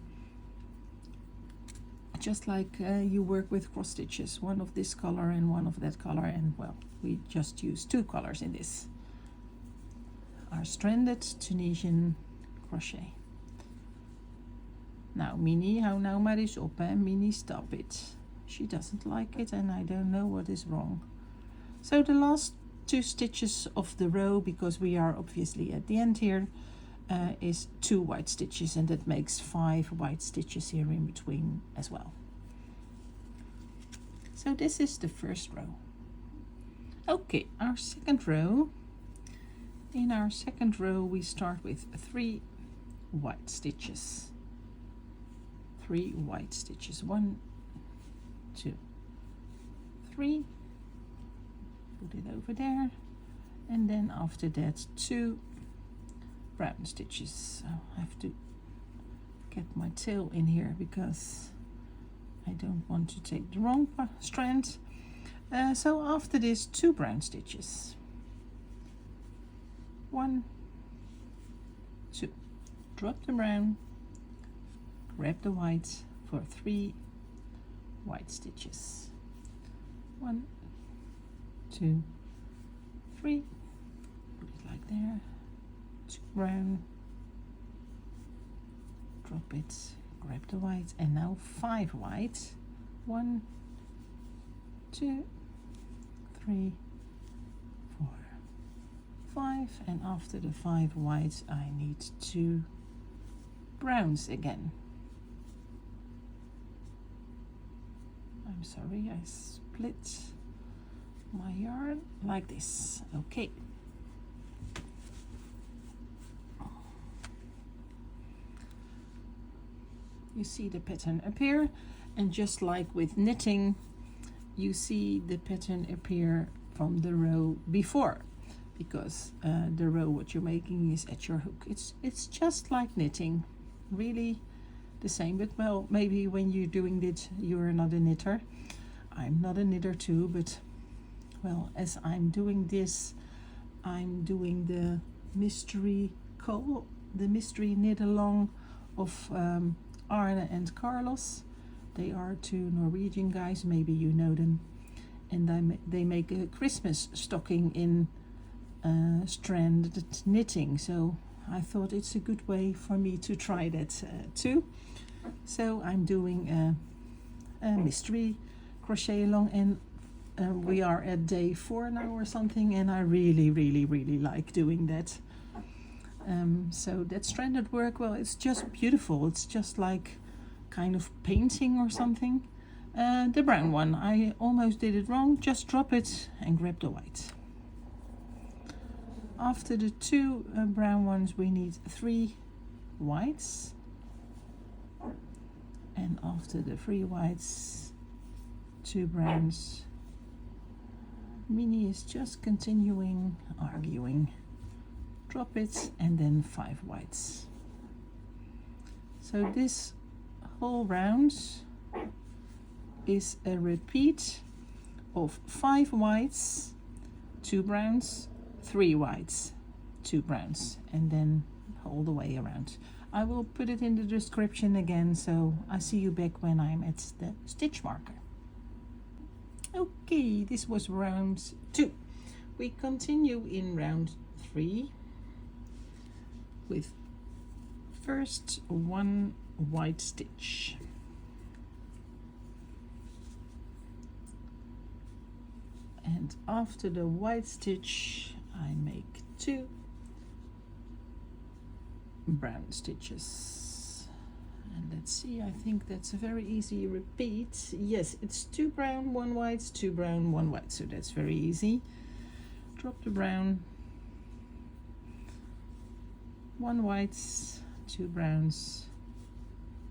Just like you work with cross stitches, one of this color and one of that color, and well, we just use 2 colors in this. Our stranded Tunisian crochet. Nou, Minnie, hou nou maar eens op, hè. Minnie, stop it. She doesn't like it, and I don't know what is wrong. So the last 2 stitches of the row, because we are obviously at the end here, is 2 white stitches, and that makes 5 white stitches here in between as well. So this is the first row. Okay, our second row. In our second row we start with 3 white stitches. 3 white stitches. 1, 2, 3. Put it over there, and then after that 2 brown stitches. So I have to get my tail in here because I don't want to take the wrong strand. So after this 2 brown stitches. 1, 2. Drop the brown, grab the white for 3 white stitches. 1, 2, 3. Put it like there. 2 brown, drop it, grab the white, and now 5 white. 1, 2, 3, 4, 5, and after the 5 whites I need 2 browns again. I'm sorry, I split my yarn like this. Okay. You see the pattern appear, and just like with knitting, you see the pattern appear from the row before. because the row what you're making is at your hook. It's just like knitting, really the same, but well, maybe when you're doing it you're not a knitter. I'm not a knitter too, but well, as I'm doing this, I'm doing the mystery knit along of Arne and Carlos. They are two Norwegian guys, maybe you know them, and they make a Christmas stocking in stranded knitting, so I thought it's a good way for me to try that too. So I'm doing a mystery crochet along, and we are at day 4 now or something, and I really like doing that. So that stranded work, well, it's just beautiful. It's just like kind of painting or something. The brown one, I almost did it wrong. Just drop it and grab the white. After the 2 brown ones, we need 3 whites. And after the 3 whites, 2 browns. Minnie is just continuing arguing. Drop it and then 5 whites. So this whole round is a repeat of 5 whites, 2 browns, 3 whites, 2 browns, and then all the way around. I will put it in the description again, so I see you back when I'm at the stitch marker. Okay, this was round 2. We continue in round 3 with first 1 white stitch. And after the white stitch, I make 2 brown stitches. And let's see, I think that's a very easy repeat. Yes, it's 2 brown, 1 white, 2 brown, 1 white, so that's very easy. Drop the brown, 1 white, 2 browns.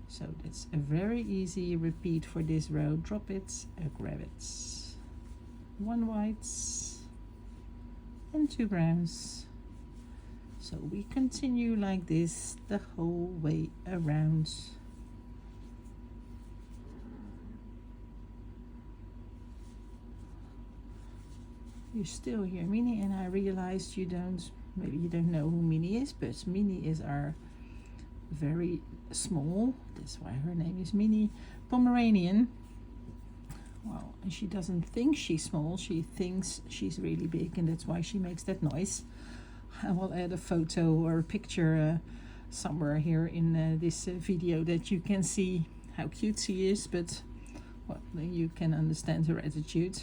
So that's a very easy repeat for this row. Drop it, grab it. 1 white and 2 browns. So we continue like this the whole way around. You still hear Minnie, and I realized maybe you don't know who Minnie is, but Minnie is our very small, that's why her name is Minnie, Pomeranian. Well, she doesn't think she's small, she thinks she's really big, and that's why she makes that noise. I will add a photo or a picture somewhere here in this video that you can see how cute she is, but well, then you can understand her attitude.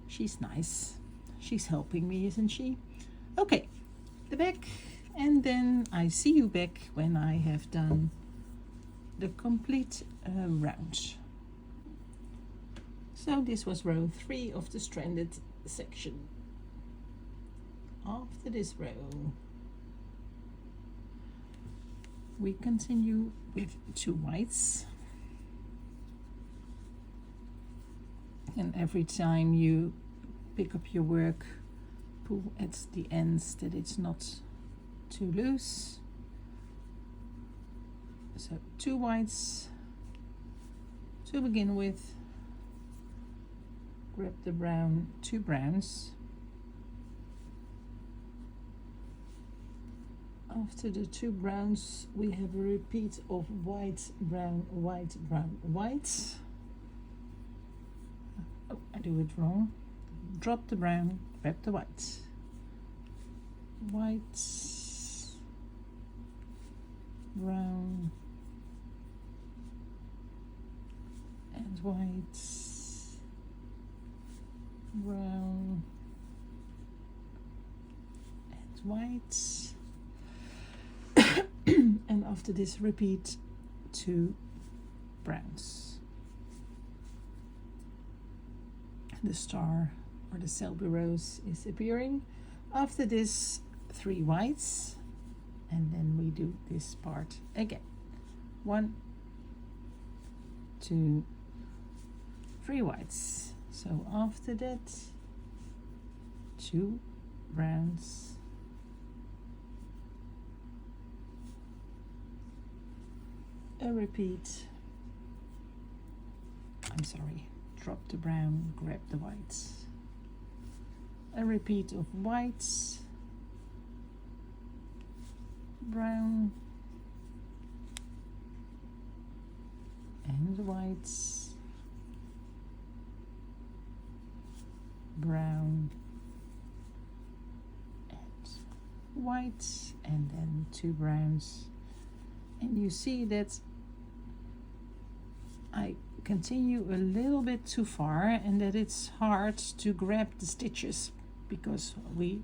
She's nice. She's helping me, isn't she? Okay, the back, and then I see you back when I have done the complete round. So this was row 3 of the stranded section. After this row, we continue with 2 whites, and every time you pick up your work, pull at the ends that it's not too loose. So 2 whites to begin with, grab the brown, 2 browns. After the 2 browns, we have a repeat of white, brown, white, brown, white. Oh, I do it wrong. Drop the brown, grab the white. White, brown, and white, brown, and white. And after this, repeat 2 browns. The star or the Selburose is appearing. After this, 3 whites, and then we do this part again. 1, 2, 3 whites. So after that, 2 browns, a repeat, I'm sorry, drop the brown, grab the whites, a repeat of whites, brown, and whites, brown, and white, and then 2 browns. And you see that I continue a little bit too far and that it's hard to grab the stitches because we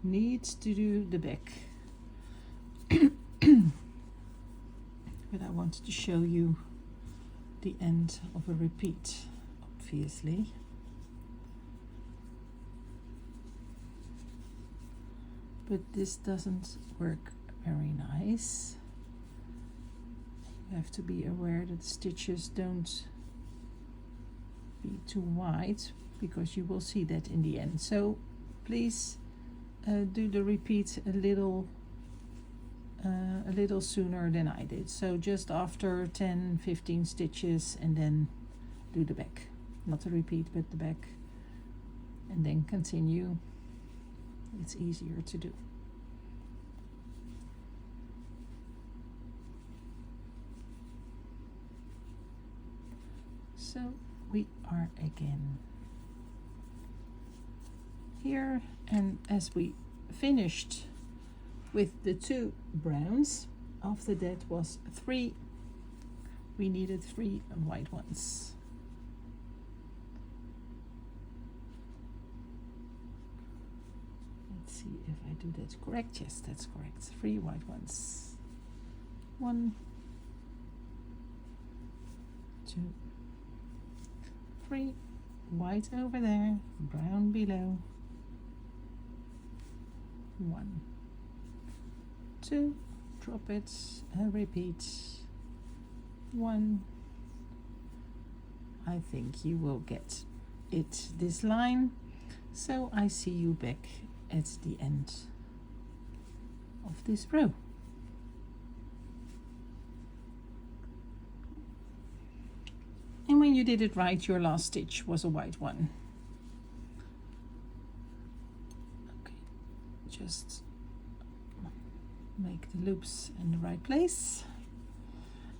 need to do the back. But I wanted to show you the end of a repeat, obviously. But this doesn't work very nice. You have to be aware that the stitches don't be too wide because you will see that in the end. So please do the repeat a little sooner than I did. So just after 10-15 stitches, and then do the back. Not the repeat, but the back. And then continue. It's easier to do. So we are again here, and as we finished with the 2 browns, after that was 3, we needed 3 white ones. Let's see if I do that correct. Yes, that's correct. 3 white ones. 1, 2, 3, white over there, brown below. 1, 2, drop it, and repeat. 1. I think you will get it, this line. So I see you back at the end of this row. And when you did it right, your last stitch was a white one. Okay, just make the loops in the right place.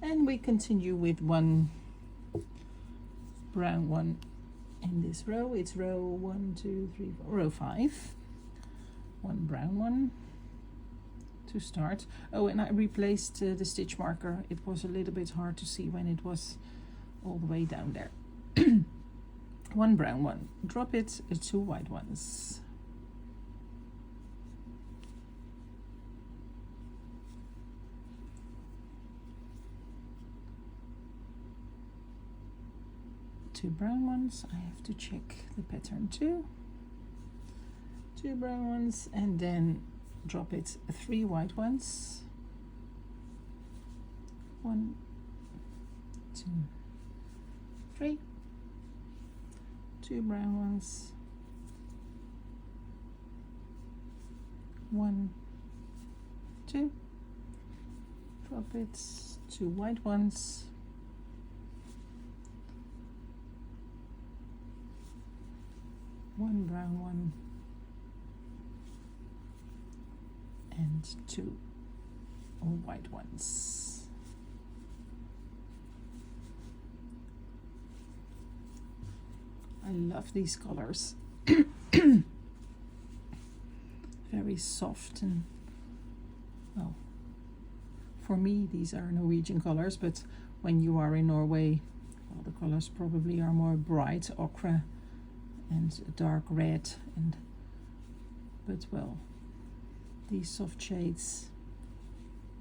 And we continue with 1 brown one in this row. It's row 1, 2, 3, 4, row 5. 1 brown one to start. Oh, and I replaced the stitch marker. It was a little bit hard to see when it was all the way down there. 1 brown one, drop it, 2 white ones. Two brown ones, I have to check the pattern too. 2 brown ones, and then drop it, 3 white ones. 1, 2, 3, 2 brown ones, 1, 2, drop it, 2 white ones, 1 brown one, and 2 white ones. I love these colors. Very soft, and well, for me these are Norwegian colors, but when you are in Norway, well, the colors probably are more bright ochre and dark red, and but well, these soft shades,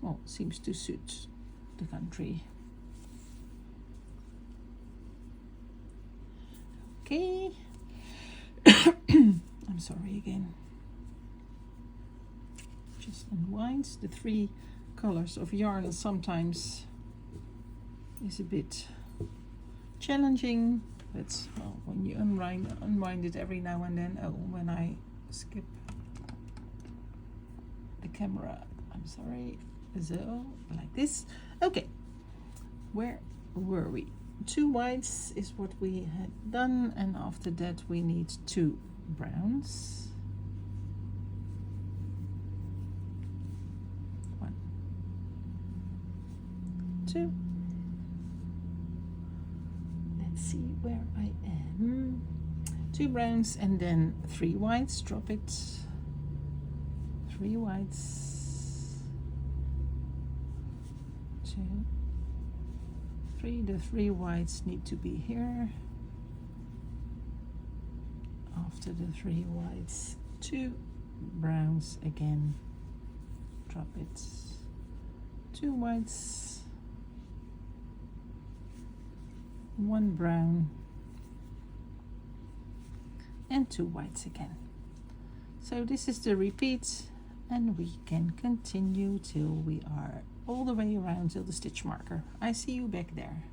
well, seems to suit the country. Okay. I'm sorry again. Just unwind. The 3 colors of yarn sometimes is a bit challenging, but well, when you unwind it every now and then. Oh, when I skip the camera, I'm sorry. So like this. Okay, where were we? 2 whites is what we had done, and after that we need 2 browns. 1, 2. Let's see where I am. 2 browns and then 3 whites. Drop it. 3 whites. 2, 3. The 3 whites need to be here. After the 3 whites, 2 browns again. Drop it. 2 whites. 1 brown. And 2 whites again. So this is the repeat, and we can continue till we are all the way around till the stitch marker. I see you back there.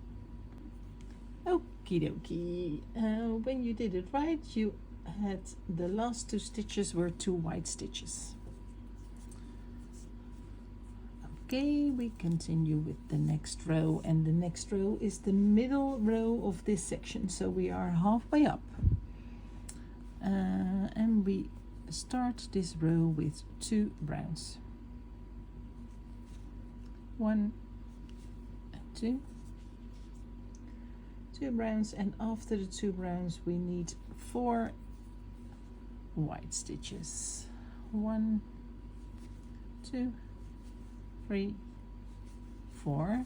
Okie dokie. When you did it right, you had the last 2 stitches were 2 white stitches. Okay, we continue with the next row, and the next row is the middle row of this section, so we are halfway up. And we start this row with 2 browns. 1 and 2. 2 browns, and after the 2 browns we need 4 white stitches. 1, 2, 3, 4.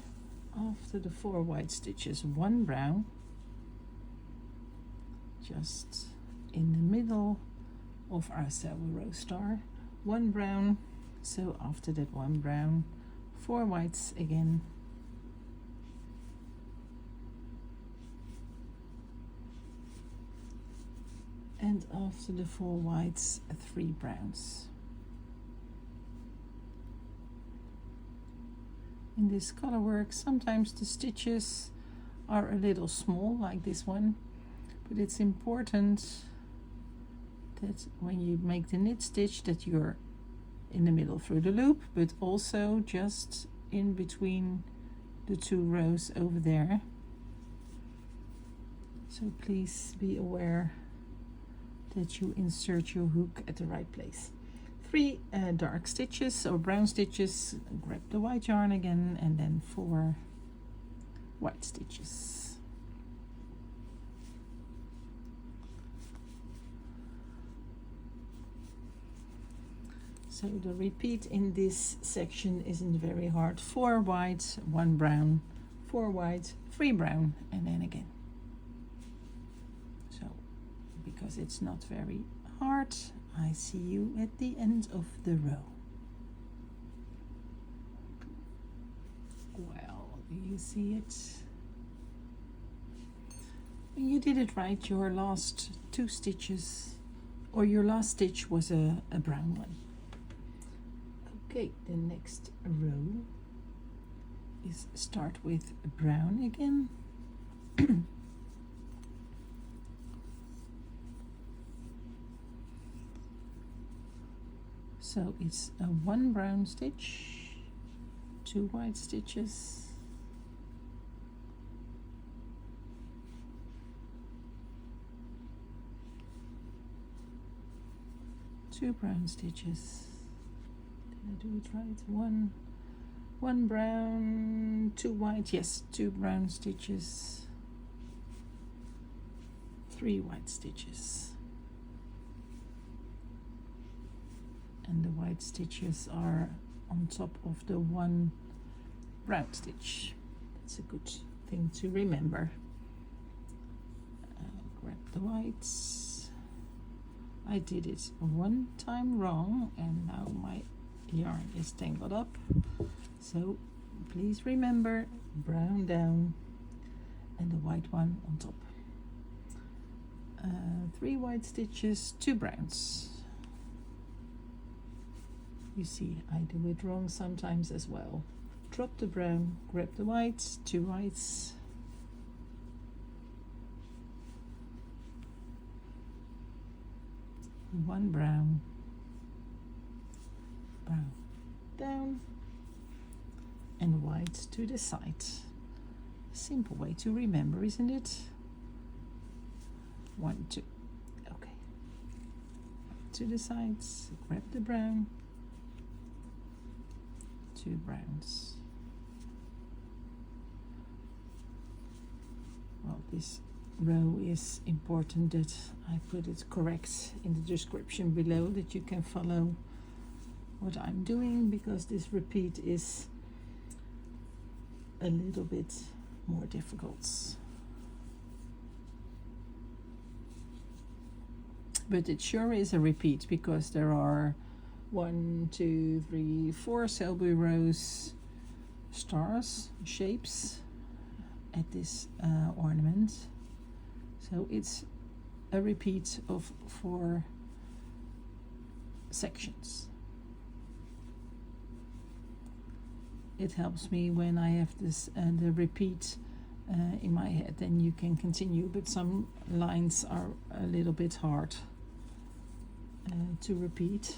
After the 4 white stitches, 1 brown, just in the middle of our Selburose star. 1 brown, so after that 1 brown, 4 whites again, and after the 4 whites, 3 browns. In this color work, sometimes the stitches are a little small, like this one, but it's important that when you make the knit stitch that you're in the middle through the loop, but also just in between the 2 rows over there. So please be aware that you insert your hook at the right place. 3 dark stitches or brown stitches, grab the white yarn again, and then 4 white stitches. So the repeat in this section isn't very hard. 4 white, 1 brown, 4 white, 3 brown, and then again. So because it's not very hard, I see you at the end of the row. Well, do you see it? You did it right. Your last 2 stitches, or your last stitch was a brown one. Okay, the next row is start with brown again. So it's a 1 brown stitch, 2 white stitches, 2 brown stitches. I do it right? One brown, 2 white, yes, 2 brown stitches, 3 white stitches, and the white stitches are on top of the 1 brown stitch. That's a good thing to remember. Grab the whites. I did it 1 time wrong, and now my yarn is tangled up, so please remember brown down and the white one on top. 3 white stitches, 2 browns. You see, I do it wrong sometimes as well. Drop the brown, grab the white, 2 whites, one brown, brown down, and white to the side. Simple way to remember, isn't it? 1, 2. Okay. To the sides, grab the brown, 2 browns. Well, this row is important that I put it correct in the description below, that you can follow what I'm doing, because this repeat is a little bit more difficult. But it sure is a repeat, because there are 1, 2, 3, 4 Selburose stars, shapes at this ornament. So it's a repeat of 4 sections. It helps me when I have this the repeat in my head, then you can continue, but some lines are a little bit hard to repeat.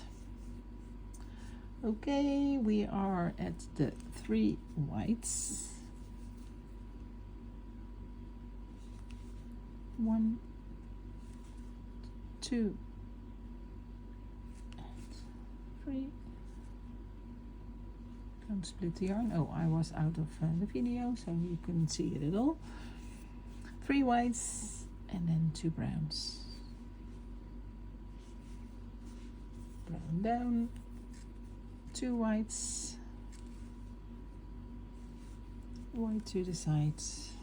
Okay, we are at the 3 whites. 1, 2, and 3. Don't split the yarn. Oh, I was out of the video, so you couldn't see it at all. 3 whites and then 2 browns. Brown down, 2 whites, white to the sides,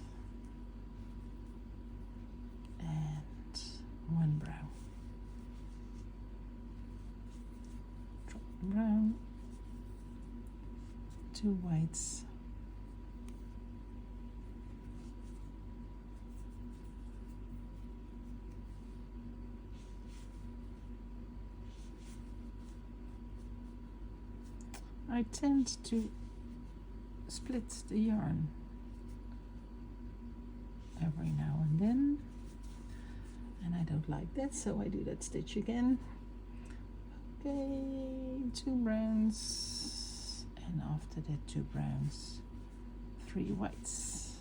and 1 brown. Drop the brown, 2 whites, I tend to split the yarn every now and then, and I don't like that, so I do that stitch again. Okay, 2 browns, and after that 2 browns, 3 whites.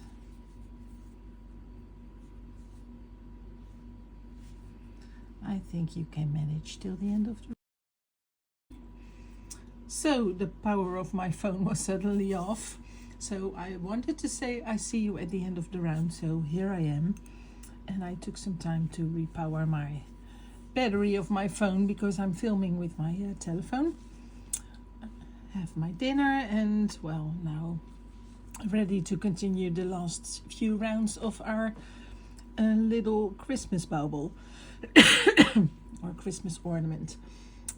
I think you can manage till the end of the. So the power of my phone was suddenly off, so I wanted to say I see you at the end of the round, so here I am, and I took some time to repower my battery of my phone because I'm filming with my telephone. Have my dinner, and well, now ready to continue the last few rounds of our little Christmas bauble or Christmas ornament.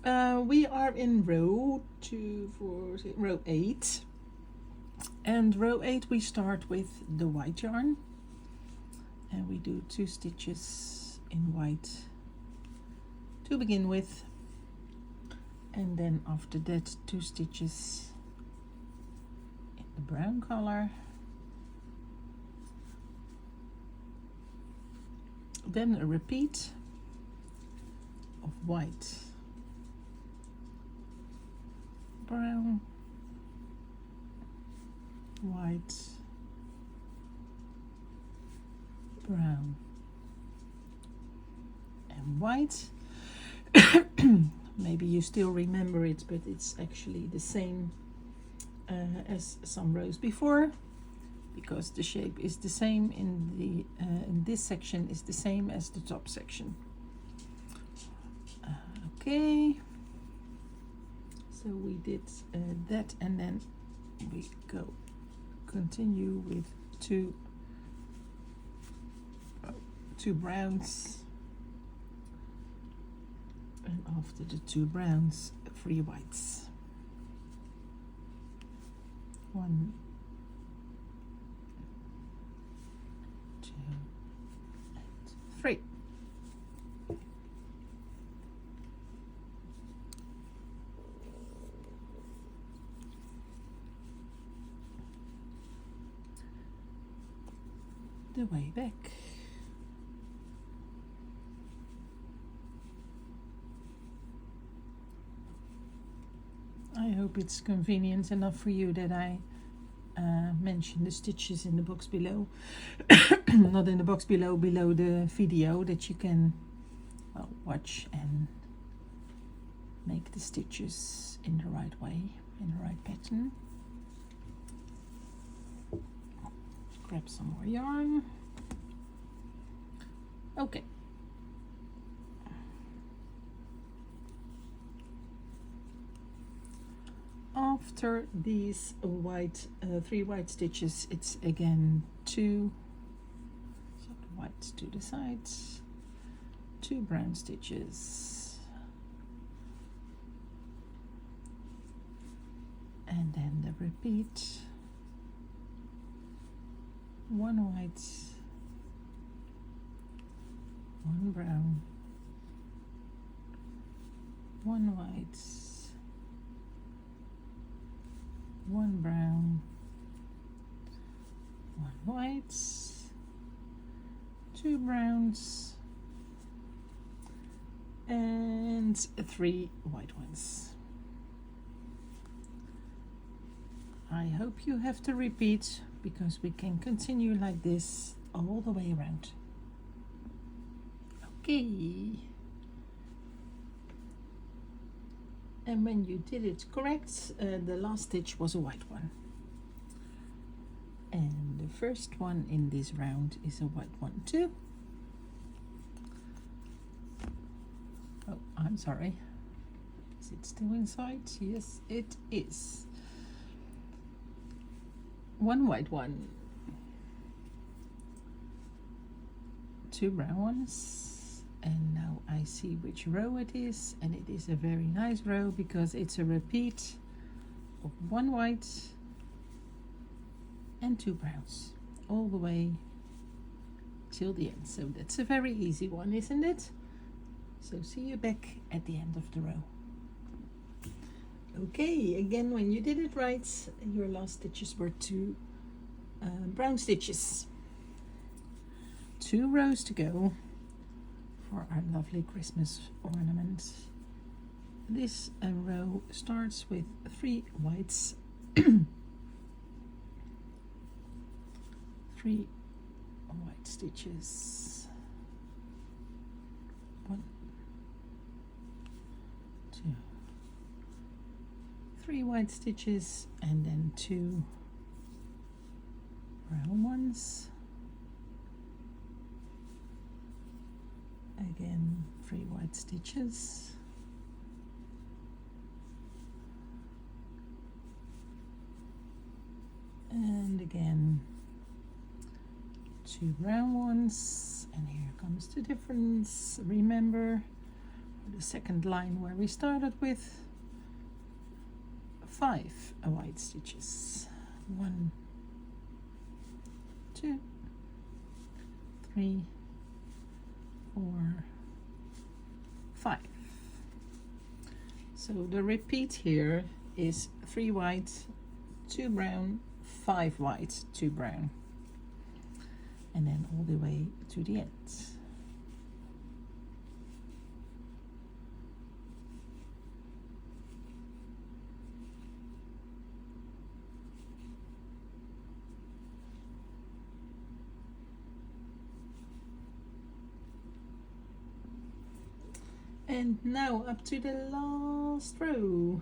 We are in row 8, and row 8 we start with the white yarn, and we do 2 stitches in white to begin with, and then after that 2 stitches in the brown color, then a repeat of white, brown, white, brown, and white. Maybe you still remember it, but it's actually the same as some rows before, because the shape is the same in this section is the same as the top section. Okay, so we did that, and then we continue with two browns, and after the 2 browns 3 whites. 1, 2, and 3. The way back. hope it's convenient enough for you that I mention the stitches in the box below. Not in the box below the video, that you can watch and make the stitches in the right way, in the right pattern. Grab some more yarn. Okay. After these three white stitches, it's again two, so the whites to the sides, 2 brown stitches, and then the repeat, 1 white, 1 brown, 1 white, 1 brown, 1 white, 2 browns, and 3 white ones. I hope you have to repeat, because we can continue like this all the way around. Okay. And when you did it correct, the last stitch was a white one. And the first one in this round is a white one too. Oh, I'm sorry. Is it still inside? Yes, it is. 1 white one. 2 brown ones. And now I see which row it is, and it is a very nice row because it's a repeat of 1 white and 2 browns all the way till the end. So that's a very easy one, isn't it? So see you back at the end of the row. Okay, again, when you did it right, your last stitches were 2 brown stitches. 2 rows to go for our lovely Christmas ornament. This row starts with 3 whites, 3 white stitches, 1, 2, 3 white stitches, and then 2 brown ones. Again, 3 white stitches, and again 2 brown ones. And here comes the difference. Remember the second line where we started with 5 white stitches. 1, 2, 3, 4, 5. So the repeat here is 3 white, 2 brown, 5 white, 2 brown, and then all the way to the end. And now up to the last row.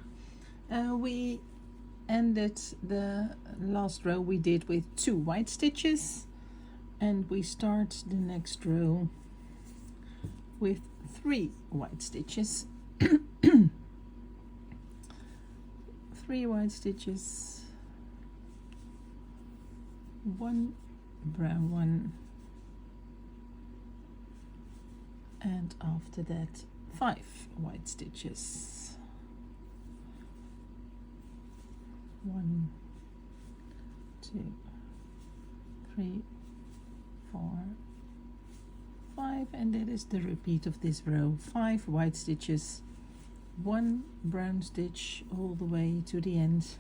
We ended the last row we did with 2 white stitches, and we start the next row with 3 white stitches. 3 white stitches, 1 brown one, and after that 5 white stitches. 1, 2, 3, 4, 5, and that is the repeat of this row. 5 white stitches, 1 brown stitch all the way to the end,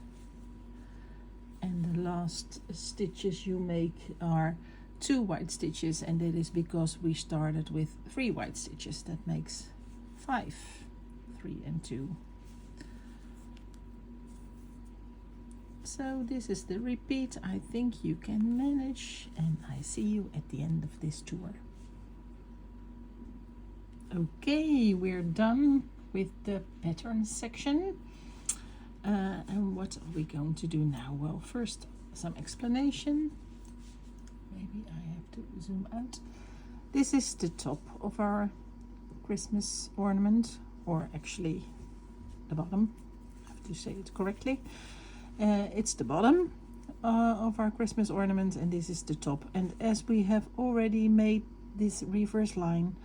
and the last stitches you make are 2 white stitches, and that is because we started with 3 white stitches. That makes 5, 3 and 2. So this is the repeat. I think you can manage, and I see you at the end of this tour. Okay, we're done with the pattern section. And what are we going to do now? Well, first some explanation. Maybe I have to zoom out. This is the top of our Christmas ornament, or actually the bottom. I have to say it correctly. It's the bottom of our Christmas ornament, and this is the top. And as we have already made this reverse line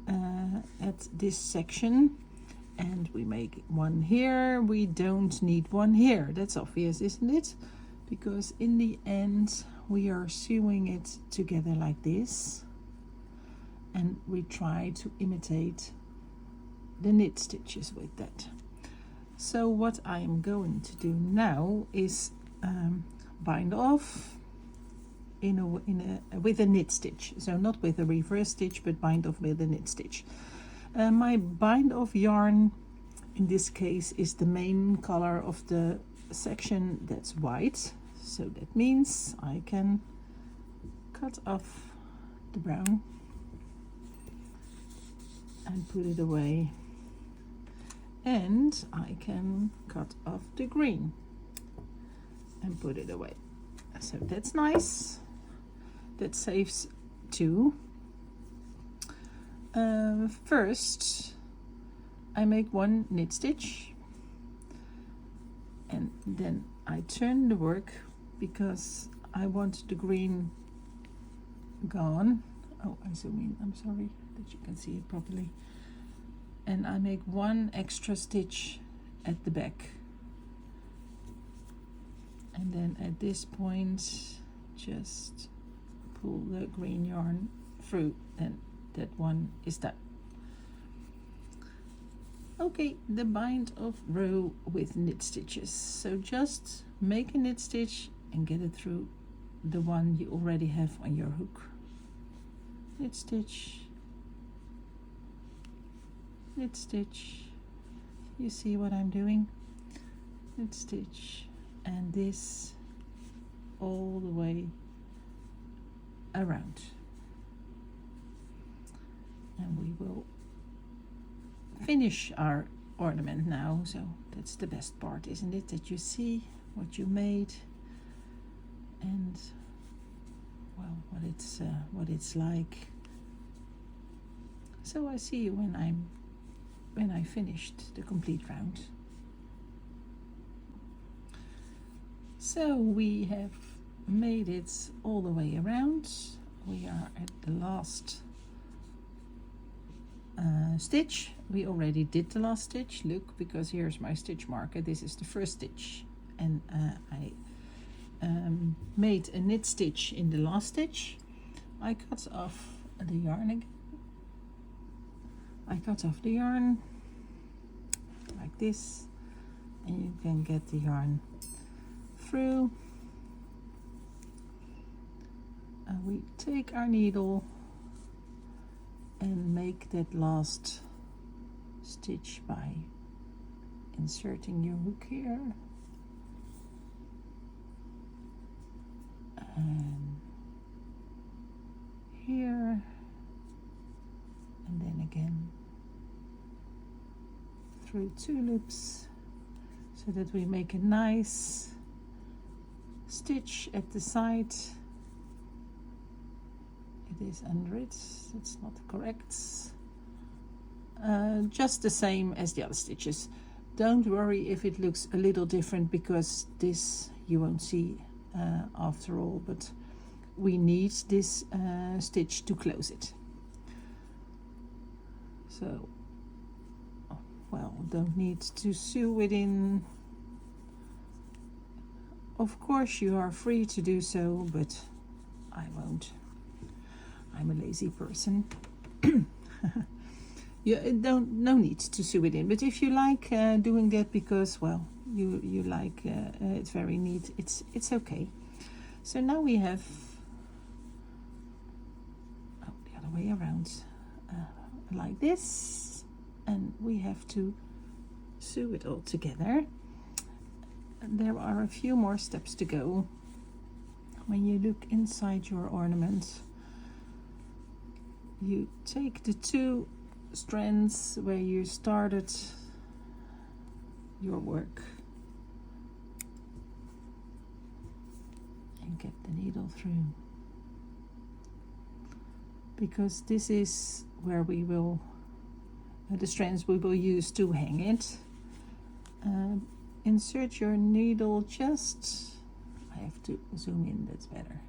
at this section, and we make one here, we don't need one here. That's obvious, isn't it? Because in the end we are sewing it together like this, and we try to imitate the knit stitches with that. So what I am going to do now is bind off with a knit stitch. So not with a reverse stitch, but bind off with a knit stitch. My bind off yarn in this case is the main color of the section, that's white. So that means I can cut off the brown and put it away, and I can cut off the green and put it away. So that's nice. That saves two. First I make one knit stitch, and then I turn the work because I want the green gone. Oh, I zoom in, I'm sorry that you can see it properly. And I make one extra stitch at the back, and then at this point just pull the green yarn through, and that one is done. Okay, the bind of row with knit stitches. So just make a knit stitch and get it through the one you already have on your hook. Knit stitch, knit stitch. You see what I'm doing? Knit stitch, and this all the way around. And we will finish our ornament now. So that's the best part, isn't it? That you see what you made, and well, what it's like. So I see you when I finished the complete round. So we have made it all the way around. We are at the last stitch. We already did the last stitch, look, because here's my stitch marker. This is the first stitch, and I made a knit stitch in the last stitch. I cut off the yarn again. I cut off the yarn like this, and you can get the yarn through. We take our needle and make that last stitch by inserting your hook here, and here, and then again through two loops, so that we make a nice stitch at the side. It is under it, it's not correct. Just the same as the other stitches. Don't worry if it looks a little different, because this you won't see after all, but we need this stitch to close it. So, well, don't need to sew it in. Of course you are free to do so, but I won't. I'm a lazy person. No need to sew it in, but if you like doing that because, well, you like it's very neat, it's okay. So now we have the other way around, like this, and we have to sew it all together. there are a few more steps to go. When you look inside your ornament, you take the 2 strands where you started your work and get the needle through, because this is where we will the strands we will use to hang it. Insert your needle just, I have to zoom in, that's better.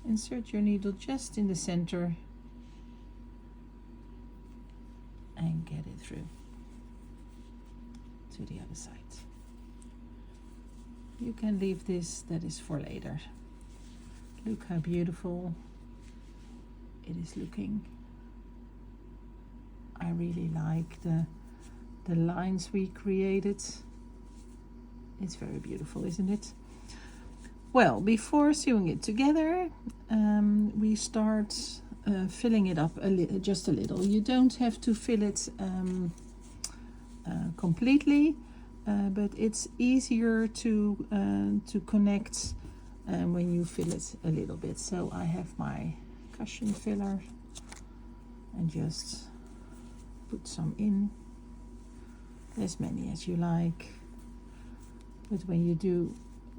Insert your needle just in the center and get it through to the other side. You can leave this, that is for later. Look how beautiful it is looking. I really like the lines we created. It's very beautiful, isn't it? Well, before sewing it together, we start filling it up just a little. You don't have to fill it completely, but it's easier to connect when you fill it a little bit. So I have my cushion filler and just put some in, as many as you like. But when you do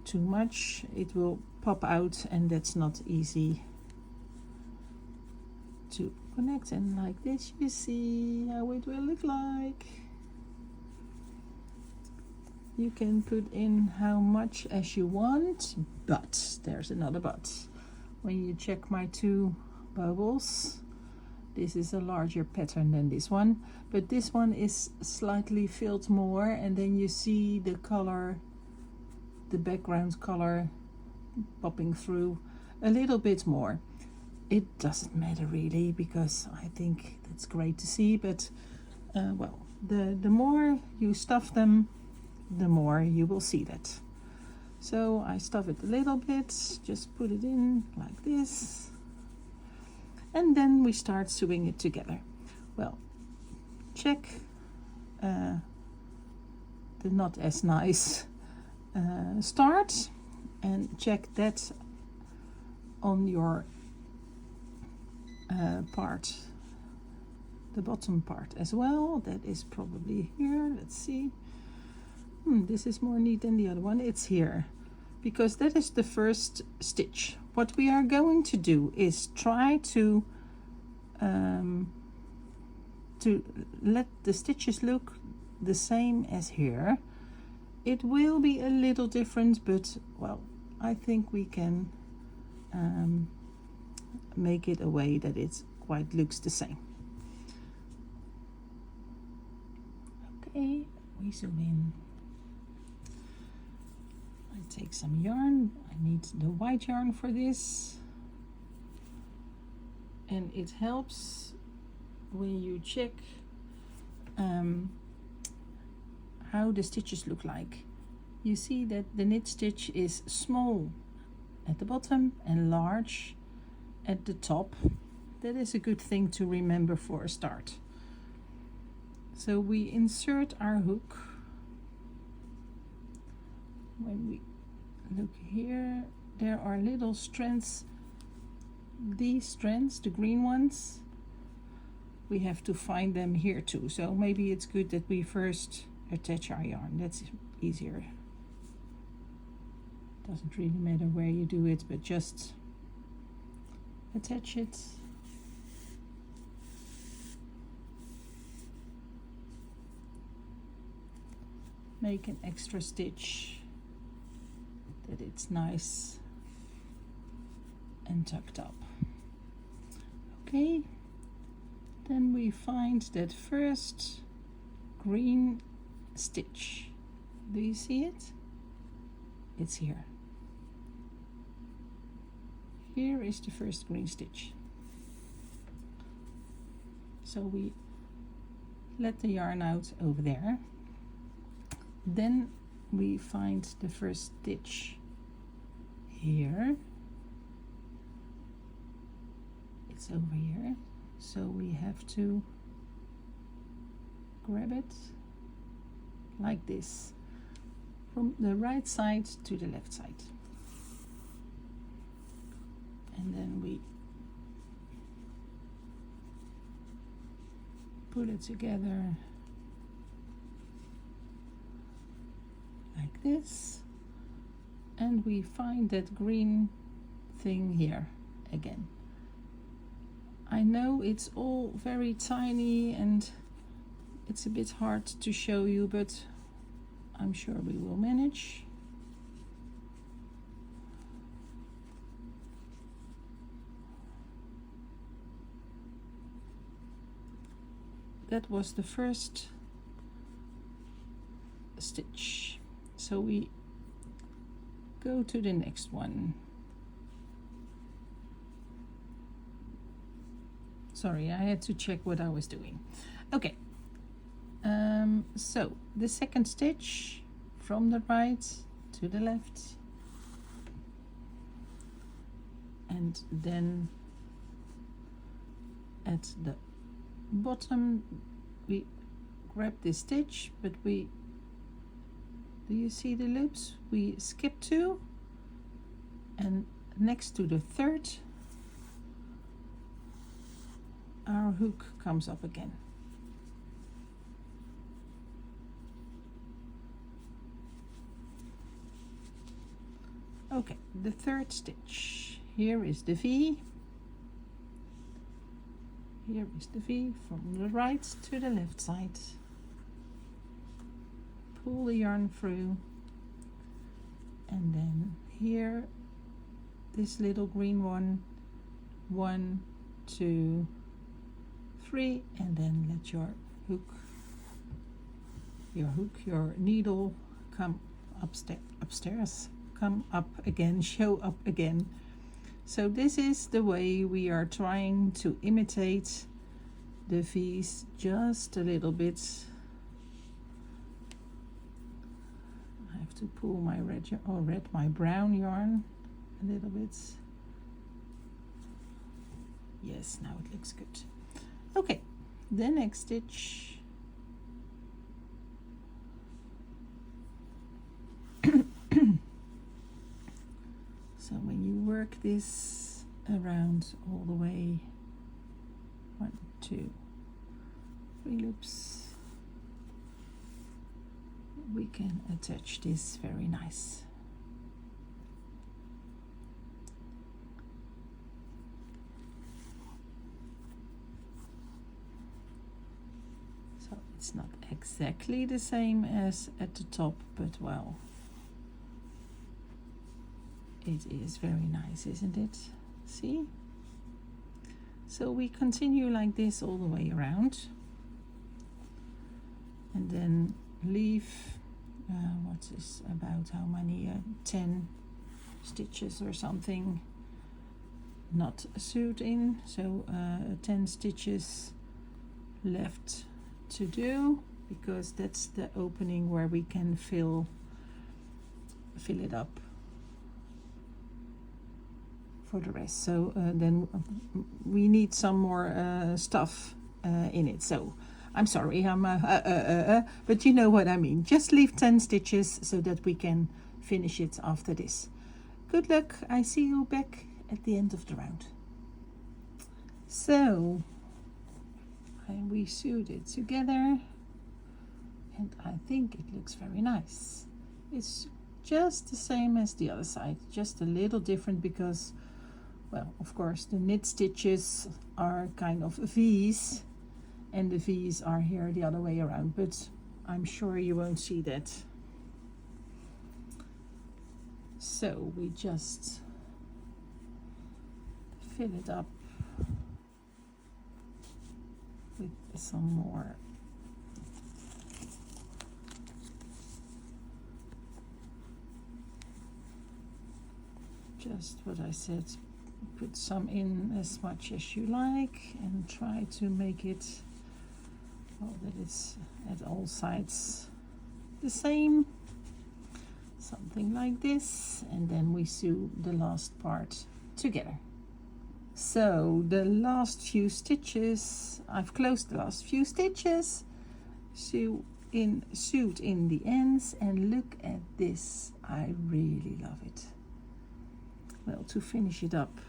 too much, it will pop out, and that's not easy to connect. And like this, you see how it will look like. You can put in how much as you want, but there's another but. When you check my 2 baubles, this is a larger pattern than this one, but this one is slightly filled more, and then you see the color, the background color popping through a little bit more. It doesn't matter really, because I think that's great to see, but well, the more you stuff them, the more you will see that. So I stuff it a little bit, just put it in like this, and then we start sewing it together. Well, check the not as nice start, and check that on your part, the bottom part as well. That is probably here. Let's see. This is more neat than the other one. It's here, because that is the first stitch. What we are going to do is try to let the stitches look the same as here. It will be a little different, but well, I think we can make it a way that it quite looks the same. Okay, we zoom in. I take some yarn. I need the white yarn for this, and it helps when you check how the stitches look like. You see that the knit stitch is small at the bottom and large at the top. That is a good thing to remember for a start. So we insert our hook. When we look here, there are little strands. These strands, the green ones, we have to find them here too. So maybe it's good that we first attach our yarn. That's easier. Doesn't really matter where you do it, but just attach it. Make an extra stitch that it's nice and tucked up. Okay, then we find that first green stitch. Do you see it? It's here. Here is the first green stitch. So we let the yarn out over there. Then we find the first stitch here. It's over here, so we have to grab it like this. from the right side to the left side. And then we pull it together like this, and we find that green thing here again. I know it's all very tiny and it's a bit hard to show you, but I'm sure we will manage. That was the first stitch. So we go to the next one. Sorry, I had to check what I was doing. Okay, so the second stitch from the right to the left, and then at the bottom we grab this stitch, but we, do you see the loops? We skip 2, and next to the third our hook comes up again. Okay, the third stitch. Here is the V. Here is the V from the right to the left side. Pull the yarn through, and then here, this little green one, 1, 2, 3, and then let your your needle come upstairs, come up again, show up again. So this is the way we are trying to imitate the V's just a little bit. I have to pull my my brown yarn a little bit. Yes, now it looks good. Okay, the next stitch. So when you work this around all the way, 1, 2, 3 loops, we can attach this very nice. So it's not exactly the same as at the top, but well, it is very nice, isn't it? See? So we continue like this all the way around, and then leave what is about how many 10 stitches or something not sewed in, so 10 stitches left to do, because that's the opening where we can fill it up for the rest. So then we need some more stuff in it. So I'm sorry, but you know what I mean. Just leave 10 stitches so that we can finish it after this. Good luck. I see you back at the end of the round. So we sewed it together, and I think it looks very nice. It's just the same as the other side, just a little different because, well, of course, the knit stitches are kind of V's, and the V's are here the other way around, but I'm sure you won't see that. So we just fill it up with some more just what I said. Put some in as much as you like and try to make it, well, that it's at all sides the same, something like this, and then we sew the last part together. So the last few stitches, I've closed the last few stitches, sew sewed in the ends, and look at this. I really love it. Well, to finish it up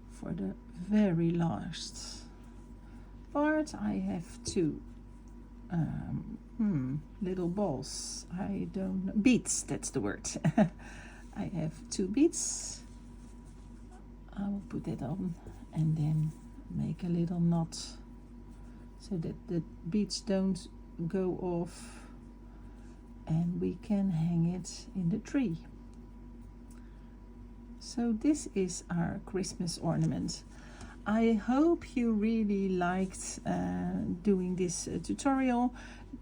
for the very last part, I have two little balls. I don't know, beads, that's the word. I have two beads. I will put that on and then make a little knot so that the beads don't go off, and we can hang it in the tree. So this is our Christmas ornament. I hope you really liked doing this tutorial.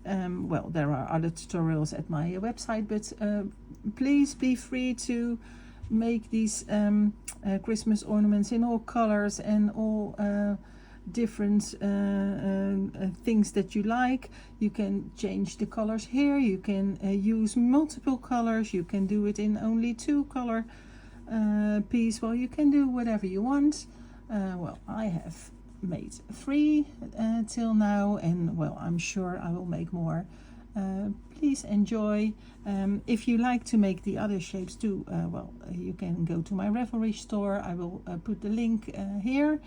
Well, there are other tutorials at my website, but please be free to make these Christmas ornaments in all colors and all different things that you like. You can change the colors here, you can use multiple colors, you can do it in only 2-color piece. Well, you can do whatever you want. Well, I have made 3 till now, and well, I'm sure I will make more. Please enjoy. If you like to make the other shapes too, well, you can go to my Ravelry store. I will put the link here,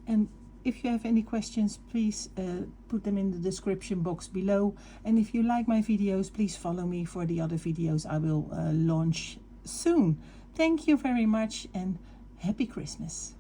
and if you have any questions, please put them in the description box below. And if you like my videos, please follow me for the other videos I will launch soon. Thank you very much, and Happy Christmas.